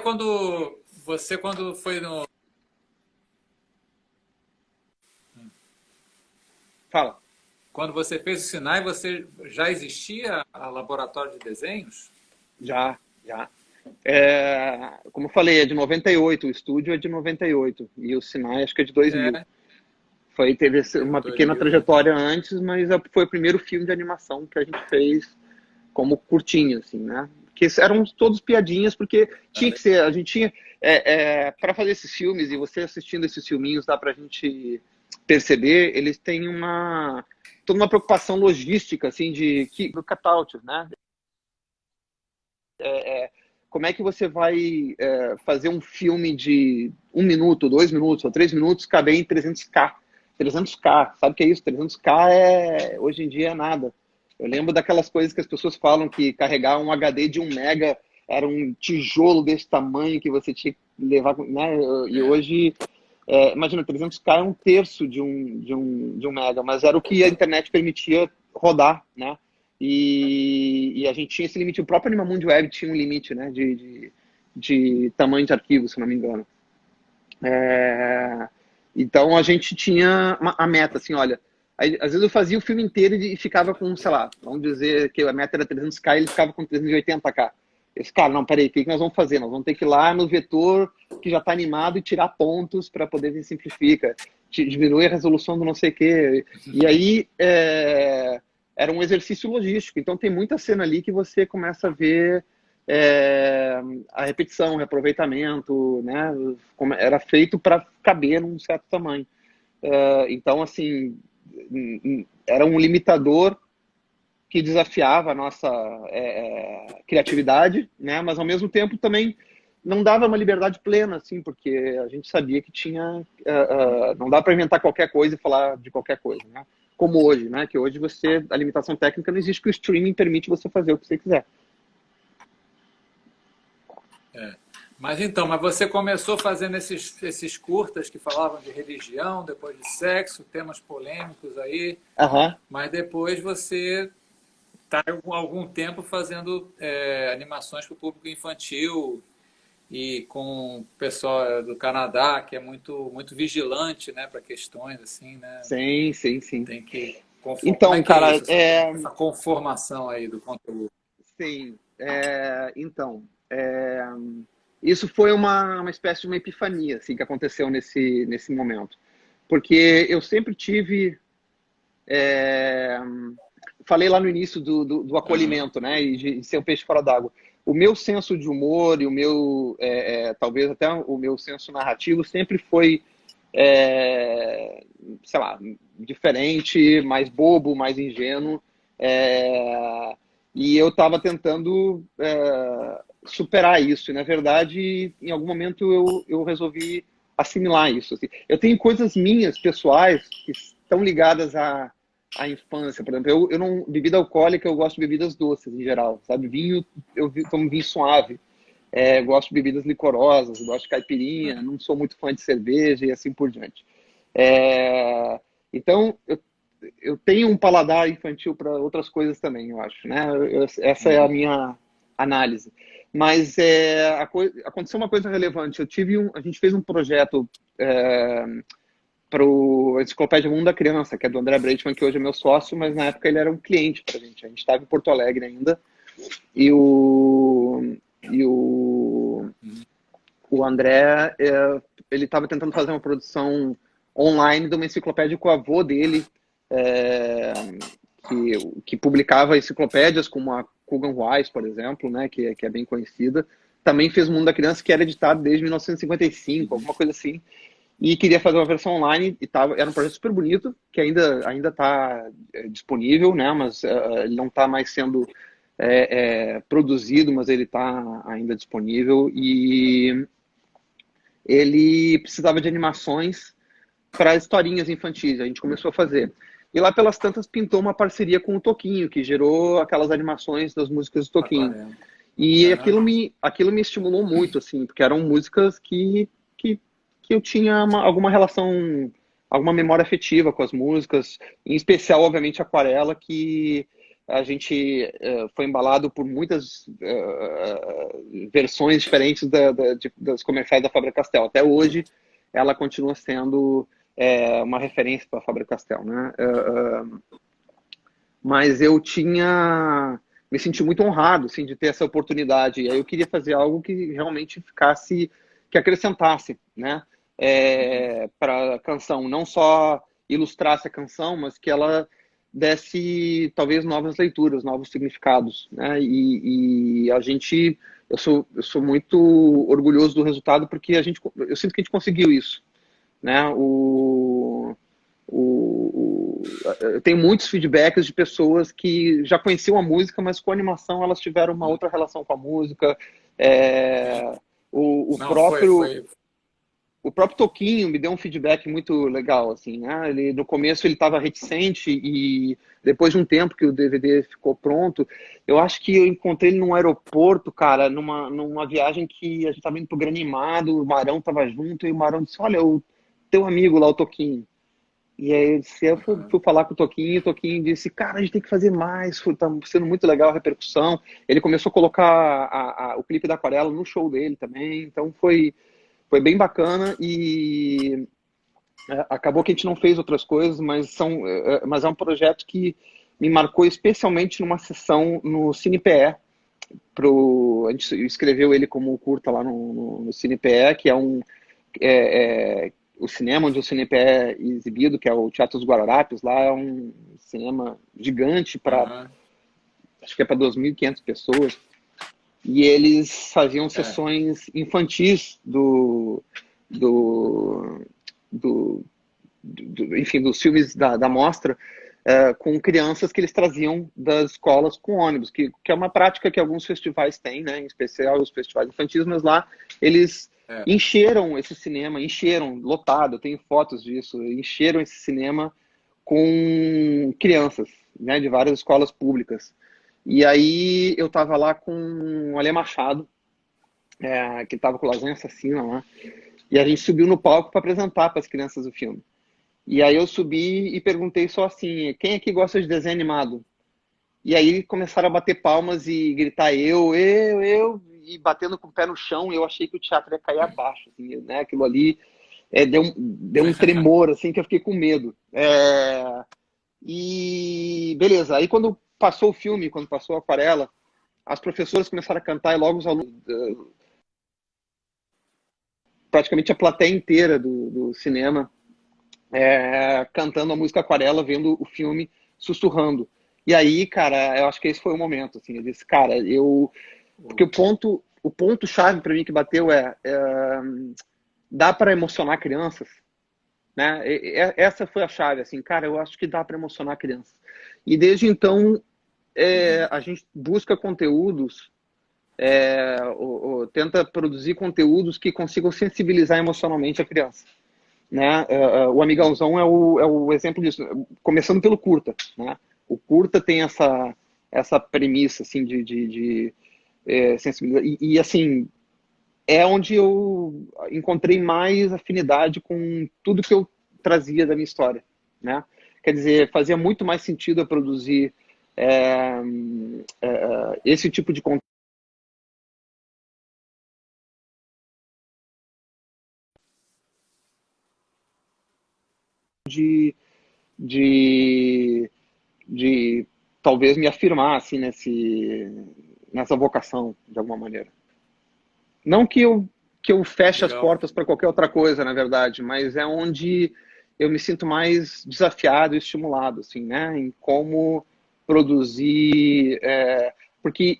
você quando foi no... Fala. Quando você fez o Sinai, você já existia a laboratório de desenhos? Já. Como eu falei, é de 98, o estúdio é de 98 e o Sinai acho que é de 2000. É, Teve uma pequena 2000, né? trajetória antes, mas foi o primeiro filme de animação que a gente fez como curtinho, assim, né? Que eram todos piadinhas, porque tinha que ser, a gente tinha... para fazer esses filmes, e você assistindo esses filminhos, dá pra gente perceber, eles têm toda uma preocupação logística, assim, do cutout, né? Como é que você vai fazer um filme de 1 minuto, 2 minutos ou 3 minutos caber em 300K? 300K, sabe o que é isso? 300K hoje em dia é nada. Eu lembro daquelas coisas que as pessoas falam que carregar um HD de 1 mega era um tijolo desse tamanho que você tinha que levar, né? E hoje, imagina, 300K é um terço de um mega, mas era o que a internet permitia rodar, né? E a gente tinha esse limite. O próprio Animamundi Web tinha um limite, né, de tamanho de arquivo, se não me engano. Então a gente tinha a meta, assim, olha, aí, às vezes eu fazia o filme inteiro e ficava com, sei lá, vamos dizer que a meta era 300K e ele ficava com 380K. Eu disse, cara, não, peraí, o que nós vamos fazer? Nós vamos ter que ir lá no vetor que já está animado e tirar pontos para poder ver simplifica, diminui a resolução do não sei o quê. E aí era um exercício logístico. Então tem muita cena ali que você começa a ver a repetição, o reaproveitamento, né? Era feito para caber num certo tamanho. Então, assim, era um limitador que desafiava a nossa criatividade, né? Mas ao mesmo tempo também não dava uma liberdade plena, assim, porque a gente sabia que tinha, não dá para inventar qualquer coisa e falar de qualquer coisa, né? Como hoje, né? Que hoje a limitação técnica não existe, que o streaming permite você fazer o que você quiser. Mas você começou fazendo esses curtas que falavam de religião, depois de sexo, temas polêmicos aí, Aham. mas depois você está há algum tempo fazendo animações para o público infantil e com o pessoal do Canadá, que é muito, muito vigilante, né, para questões assim, né? Sim, sim, sim. Tem que conformar. Como é Então, que é cara, isso, essa conformação aí do conteúdo? sim. Então, isso foi uma espécie de uma epifania, assim, que aconteceu nesse momento. Porque eu sempre tive... falei lá no início do acolhimento, né? E de ser um peixe fora d'água. O meu senso de humor e o meu, talvez até o meu senso narrativo sempre foi, sei lá, diferente, mais bobo, mais ingênuo. E eu estava tentando superar isso. E, na verdade, em algum momento eu resolvi assimilar isso. Assim. Eu tenho coisas minhas, pessoais, que estão ligadas à infância. Por exemplo, eu não... Bebida alcoólica, eu gosto de bebidas doces, em geral. Sabe? Vinho, eu tomo vinho suave. Gosto de bebidas licorosas, gosto de caipirinha, não sou muito fã de cerveja e assim por diante. Então, eu tenho um paladar infantil para outras coisas também, eu acho, né? Essa é a minha análise. Mas aconteceu uma coisa relevante. A gente fez um projeto para o Enciclopédia Mundo da Criança, que é do André Breitman, que hoje é meu sócio, mas na época ele era um cliente para a gente. A gente estava em Porto Alegre ainda. E o André, ele estava tentando fazer uma produção online de uma enciclopédia com o avô dele, que publicava enciclopédias com Kugan Wise, por exemplo, né, que é bem conhecida, também fez o Mundo da Criança, que era editado desde 1955, alguma coisa assim, e queria fazer uma versão online, e era um projeto super bonito, que ainda está disponível, né, mas ele não está mais sendo produzido, mas ele está ainda disponível, e ele precisava de animações para historinhas infantis, a gente começou a fazer. E lá pelas tantas pintou uma parceria com o Toquinho, que gerou aquelas animações das músicas do Toquinho. E aquilo me estimulou muito, assim, porque eram músicas que eu tinha alguma relação, alguma memória afetiva com as músicas, em especial, obviamente, Aquarela, que a gente foi embalado por muitas versões diferentes das comerciais da Faber-Castell. Até hoje, ela continua sendo uma referência para a Faber-Castell, né? Mas eu me senti muito honrado, assim, de ter essa oportunidade. E aí eu queria fazer algo que realmente que acrescentasse, né, para a canção, não só ilustrasse a canção, mas que ela desse talvez novas leituras, novos significados, né? Eu sou muito orgulhoso do resultado porque eu sinto que a gente conseguiu isso, né? Eu tenho muitos feedbacks de pessoas que já conheciam a música, mas com a animação elas tiveram uma outra relação com a música. Não, foi. O próprio Toquinho me deu um feedback muito legal, assim, né? No começo ele estava reticente e depois de um tempo que o DVD ficou pronto, eu acho que eu encontrei ele num aeroporto, cara, numa viagem que a gente estava indo pro Granimado, o Marão estava junto e o Marão disse, olha, o teu amigo lá, o Toquinho. E aí eu fui falar com o Toquinho disse, cara, a gente tem que fazer mais, tá sendo muito legal a repercussão. Ele começou a colocar o clipe da Aquarela no show dele também, então foi bem bacana e acabou que a gente não fez outras coisas, mas é um projeto que me marcou especialmente numa sessão no CinePE. A gente escreveu ele como curta lá no CinePE, que é o cinema onde o CinePE é exibido, que é o Teatro dos Guararapes, lá é um cinema gigante acho que é para 2.500 pessoas. E eles faziam sessões infantis enfim, dos filmes da mostra, com crianças que eles traziam das escolas com ônibus, que é uma prática que alguns festivais têm, né, em especial os festivais infantis, mas lá eles encheram esse cinema, lotado, eu tenho fotos disso, encheram esse cinema com crianças, né, de várias escolas públicas. E aí eu estava lá com o Alê Machado, que estava com o Lasanha Assassina lá, e a gente subiu no palco para apresentar para as crianças o filme. E aí eu subi e perguntei só assim, quem aqui gosta de desenho animado? E aí começaram a bater palmas e gritar eu, e batendo com o pé no chão, eu achei que o teatro ia cair abaixo, assim, né? Aquilo ali deu um tremor, assim, que eu fiquei com medo. E beleza, aí quando passou o filme, quando passou a Aquarela, as professoras começaram a cantar e logo os alunos, praticamente a plateia inteira do cinema, cantando a música Aquarela, vendo o filme, sussurrando. E aí, cara, eu acho que esse foi o momento, assim, eu disse, cara, porque o ponto chave para mim que bateu dá para emocionar crianças, né? Essa foi a chave, assim, cara, eu acho que dá para emocionar crianças. E desde então a gente busca conteúdos, tenta produzir conteúdos que consigam sensibilizar emocionalmente a criança, né? O Amigãozão é o exemplo disso, começando pelo curta, né? O curta tem essa premissa, assim, de sensibilidade. E, assim, é onde eu encontrei mais afinidade com tudo que eu trazia da minha história, né? Quer dizer, fazia muito mais sentido eu produzir esse tipo de conteúdo de, de talvez me afirmar assim nessa vocação de alguma maneira. Não que eu feche as Legal. portas para qualquer outra coisa, na verdade, mas é onde eu me sinto mais desafiado e estimulado, assim, né, em como produzir porque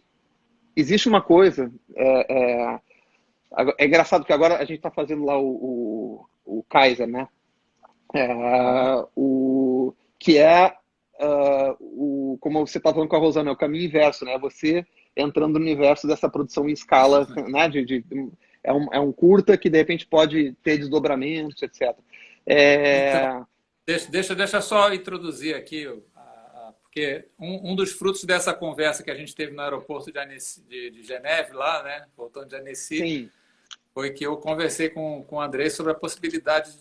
existe uma coisa, é engraçado que agora a gente está fazendo lá o Kaiser, né? Aham. Que é como você está falando com a Rosana, é o caminho inverso, né? Você entrando no universo dessa produção em escala, né? É um curta que de repente pode ter desdobramentos, etc. Então, É, deixa só introduzir aqui, porque um dos frutos dessa conversa que a gente teve no aeroporto de Geneve, lá, né, voltando de Annecy, sim. foi que eu conversei com o Andrei sobre a possibilidade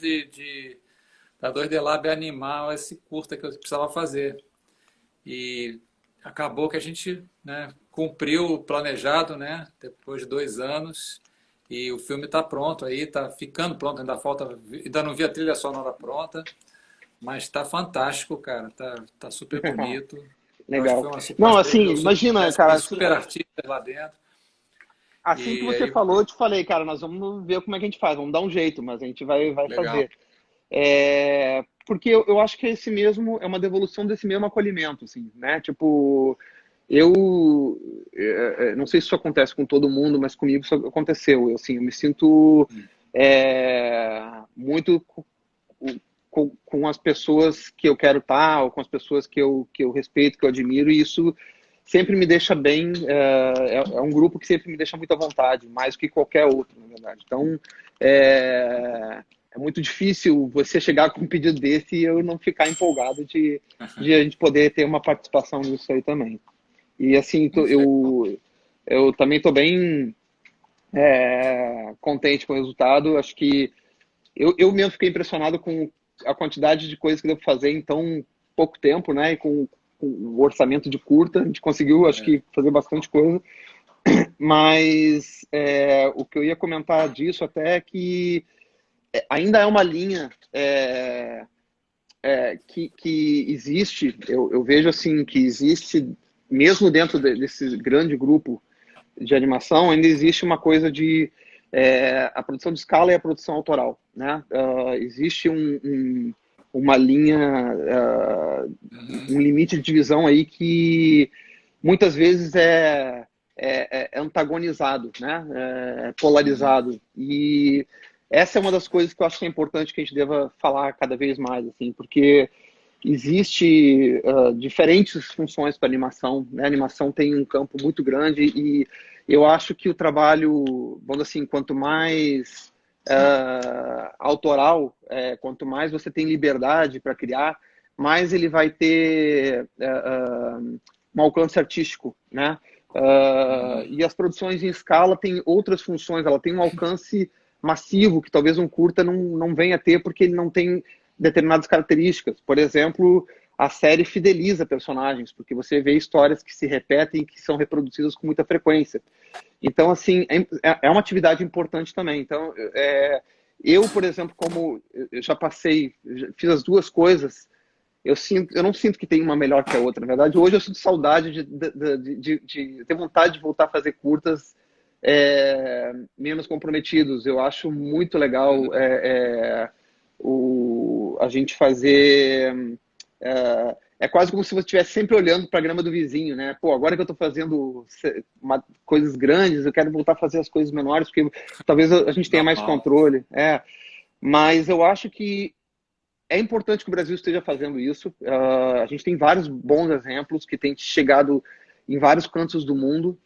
da 2D Lab animar esse curta que eu precisava fazer. E acabou que a gente, né, cumpriu o planejado, né, depois de 2 anos. E o filme está pronto aí, está ficando pronto, ainda não vi a trilha sonora pronta, mas está fantástico, cara, tá super bonito. Eu acho que Legal. foi uma Não, surpresa, assim, deu super imagina, sucesso, cara, tem assim, super artistas lá dentro. assim que E você aí, falou, eu te falei, cara, nós vamos ver como é que a gente faz, vamos dar um jeito, mas a gente vai legal. fazer. Porque eu acho que esse mesmo é uma devolução desse mesmo acolhimento, assim, né? Tipo, eu não sei se isso acontece com todo mundo, mas comigo isso aconteceu. Eu me sinto muito com as pessoas que eu quero estar, ou com as pessoas que eu respeito, que eu admiro, e isso sempre me deixa bem. É um grupo que sempre me deixa muito à vontade, mais do que qualquer outro, na verdade. Então, é muito difícil você chegar com um pedido desse e eu não ficar empolgado de a gente poder ter uma participação nisso aí também. E assim, eu também estou bem contente com o resultado. Acho que eu mesmo fiquei impressionado com a quantidade de coisas que deu para fazer em tão pouco tempo, né? E com o orçamento de curta, a gente conseguiu, acho É, que, fazer bastante coisa. Mas o que eu ia comentar disso até é que ainda é uma linha que existe, eu vejo assim, que existe, mesmo dentro desse grande grupo de animação, ainda existe uma coisa de a produção de escala e a produção autoral, né? Existe uma linha, uhum, um limite de divisão aí que muitas vezes é antagonizado, né? É uhum, polarizado. E essa é uma das coisas que eu acho que é importante que a gente deva falar cada vez mais, assim, porque existe diferentes funções para animação, né? A animação tem um campo muito grande e eu acho que o trabalho, vamos assim, quanto mais autoral, quanto mais você tem liberdade para criar, mais ele vai ter um alcance artístico, né? uhum. E as produções em escala têm outras funções, ela tem um alcance massivo que talvez um curta não venha a ter porque ele não tem determinadas características. Por exemplo, a série fideliza personagens, porque você vê histórias que se repetem e que são reproduzidas com muita frequência. Então, assim, é uma atividade importante também. Então, eu, por exemplo, como eu já passei, fiz as duas coisas, eu não sinto que tem uma melhor que a outra. Na verdade, hoje eu sinto saudade de ter vontade de voltar a fazer curtas menos comprometidos. Eu acho muito legal a gente fazer. É quase como se você estivesse sempre olhando para a grama do vizinho, né? Pô, agora que eu estou fazendo coisas grandes, eu quero voltar a fazer as coisas menores, porque talvez a gente tenha mais Normal. controle. Mas eu acho que é importante que o Brasil esteja fazendo isso. A gente tem vários bons exemplos que têm chegado em vários cantos do mundo.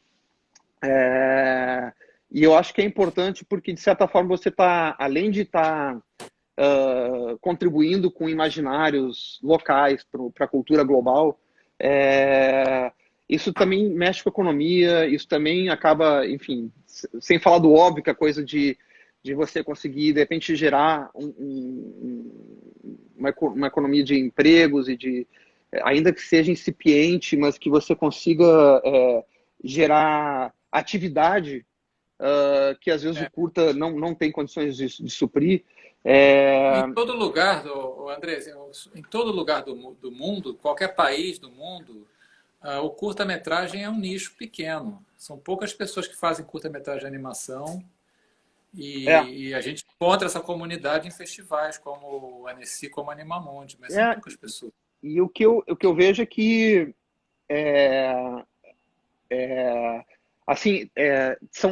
E eu acho que é importante porque, de certa forma, você está, além de estar contribuindo com imaginários locais para a cultura global, isso também mexe com a economia, isso também acaba, enfim, sem falar do óbvio, que é a coisa de você conseguir, de repente, gerar uma economia de empregos e ainda que seja incipiente, mas que você consiga gerar atividade que às vezes o É, curta não tem condições de suprir. em todo lugar, André, em todo lugar do mundo, qualquer país do mundo, o curta-metragem é um nicho pequeno. São poucas pessoas que fazem curta-metragem de animação É, e a gente encontra essa comunidade em festivais como o Annecy, como a Animamundi, mas são é, poucas pessoas. e o que eu vejo é que Assim,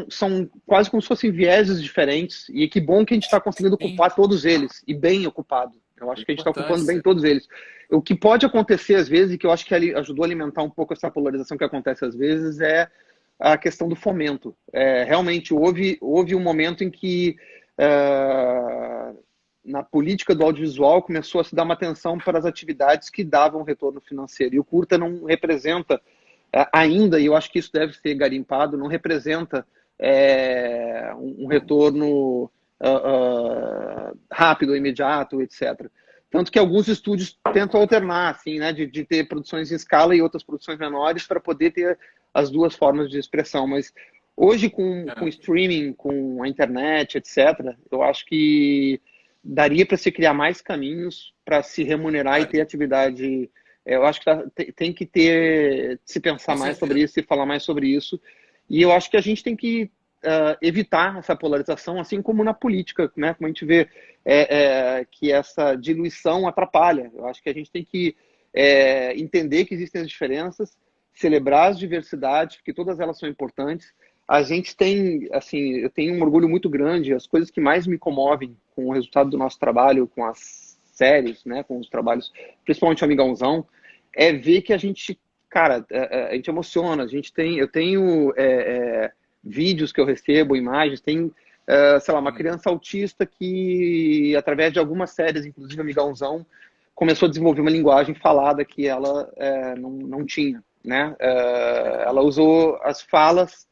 são quase como se fossem vieses diferentes, e que bom que a gente está conseguindo Sim, ocupar todos eles, e bem ocupado. Eu é acho que a gente está ocupando bem importante. todos eles. O que pode acontecer às vezes, e que eu acho que ajudou a alimentar um pouco essa polarização que acontece às vezes, é a questão do fomento. Realmente, houve um momento em que na política do audiovisual começou a se dar uma atenção para as atividades que davam retorno financeiro. E o curta não representa ainda, e eu acho que isso deve ser garimpado, não representa um retorno rápido, imediato, etc. Tanto que alguns estúdios tentam alternar, assim, né, de ter produções em escala e outras produções menores para poder ter as duas formas de expressão. Mas hoje, com É, streaming, com a internet, etc., eu acho que daria para se criar mais caminhos para se remunerar e ter daria, atividade. Eu acho que tem que se pensar com mais sobre certeza. isso e falar mais sobre isso. E eu acho que a gente tem que evitar essa polarização, assim como na política, né? Como a gente vê que essa diluição atrapalha. Eu acho que a gente tem que entender que existem as diferenças, celebrar as diversidades, porque todas elas são importantes. A gente tem, assim, eu tenho um orgulho muito grande, as coisas que mais me comovem com o resultado do nosso trabalho, com as séries, né, com os trabalhos, principalmente o Amigãozão, é ver que a gente, cara, a gente emociona, eu tenho vídeos que eu recebo, imagens, tem, sei lá, uma Hum. criança autista que, através de algumas séries, inclusive Amigãozão, começou a desenvolver uma linguagem falada que ela não tinha, né? Ela Legal. usou as falas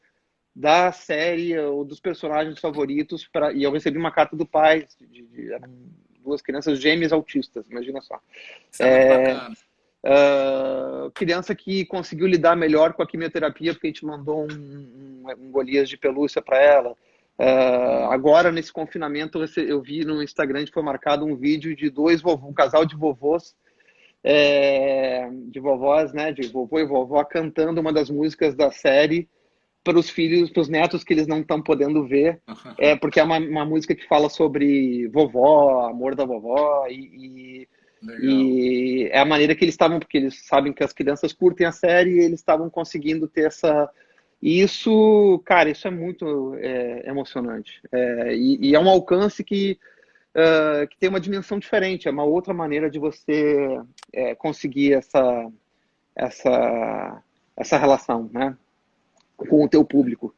da série ou dos personagens favoritos e eu recebi uma carta do pai, eram duas crianças gêmeas autistas, imagina só. Isso é muito bacana. Criança que conseguiu lidar melhor com a quimioterapia porque a gente mandou um Golias de pelúcia para ela. Hum. Agora, nesse confinamento, eu vi no Instagram que foi marcado um vídeo de um casal de vovôs, de vovós, né, de vovô e vovó, cantando uma das músicas da série para os filhos, para os netos que eles não estão podendo ver, porque é uma música que fala sobre vovó, amor da vovó, Legal. e é a maneira que eles estavam, porque eles sabem que as crianças curtem a série e eles estavam conseguindo ter essa. E isso, cara, isso é muito emocionante. E é um alcance que tem uma dimensão diferente, é uma outra maneira de você conseguir essa, essa relação, né, com o teu público.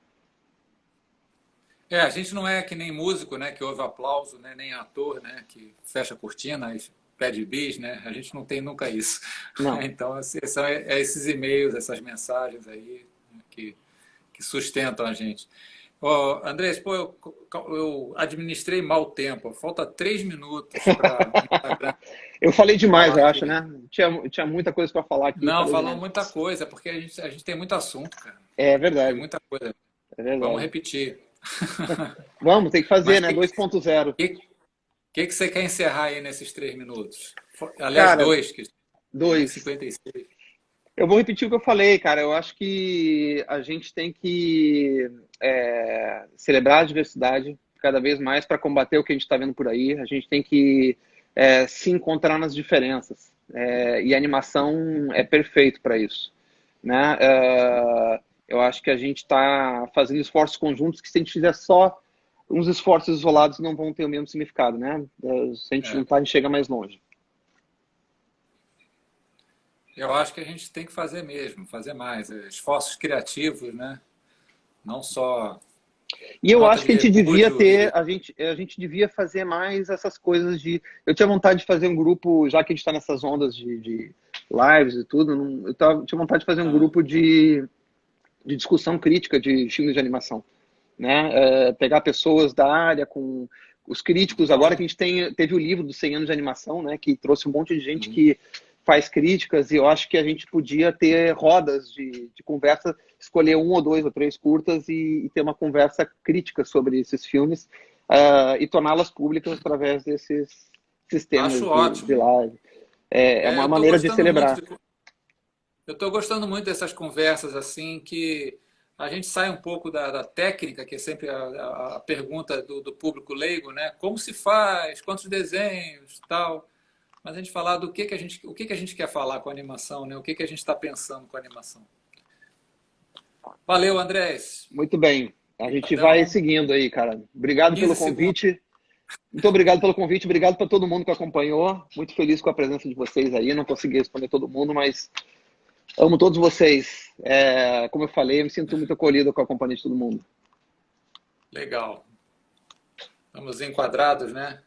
A gente não é que nem músico, né, que ouve aplauso, né, nem ator, né, que fecha a cortina e pede bis, né? A gente não tem nunca isso. Não. Então, assim, são esses e-mails, essas mensagens aí, né, que sustentam a gente. Ó, Andrés, pô, eu administrei mal o tempo. Falta 3 minutos para o Instagram Eu falei demais, falar eu acho, que. né? Tinha muita coisa para falar aqui, Não, falei falou demais. muita coisa, porque a gente tem muito assunto, cara. É Tem verdade, muita coisa. é Vamos verdade. repetir. Vamos, tem que fazer, Mas né? 2.0. que você quer encerrar aí nesses 3 minutos? Aliás, Cara, dois, que é dois. 56. Eu vou repetir o que eu falei, cara. Eu acho que a gente tem que celebrar a diversidade cada vez mais para combater o que a gente está vendo por aí. A gente tem que se encontrar nas diferenças. E a animação é perfeito para isso, né? Eu acho que a gente está fazendo esforços conjuntos que se a gente fizer só uns esforços isolados não vão ter o mesmo significado, né? Se a gente É, juntar, a gente chega mais longe. eu acho que a gente tem que fazer mesmo, fazer mais. Esforços criativos, né? Não só E eu nota acho de que a gente devia repúdio ter, e. a gente devia fazer mais essas coisas de. Eu tinha vontade de fazer um grupo, já que a gente está nessas ondas de lives e tudo, tinha vontade de fazer um Ah, grupo de discussão crítica de filmes de animação, né? Pegar pessoas da área com os críticos. Agora que bom. a gente teve o livro dos 100 anos de animação, né? Que trouxe um monte de gente Uhum. que faz críticas e eu acho que a gente podia ter rodas de conversa, escolher um ou dois ou três curtas e ter uma conversa crítica sobre esses filmes e torná-las públicas através desses sistemas Acho de ótimo. live. É Eu uma estou maneira de gostando muito celebrar. de. Eu estou gostando muito dessas conversas assim que a gente sai um pouco da técnica, que é sempre a pergunta do público leigo, né? Como se faz, quantos desenhos, tal. Mas a gente falar do que a gente, o que a gente quer falar com a animação, né? O que a gente está pensando com a animação. Valeu, Andrés. Muito bem. A gente Então, vai seguindo aí, cara. Obrigado 15 pelo segundos. convite. Muito obrigado pelo convite, obrigado para todo mundo que acompanhou. Muito feliz com a presença de vocês aí. Não consegui responder todo mundo, mas amo todos vocês. Como eu falei, eu me sinto muito acolhido com a companhia de todo mundo. Legal. Estamos enquadrados, né?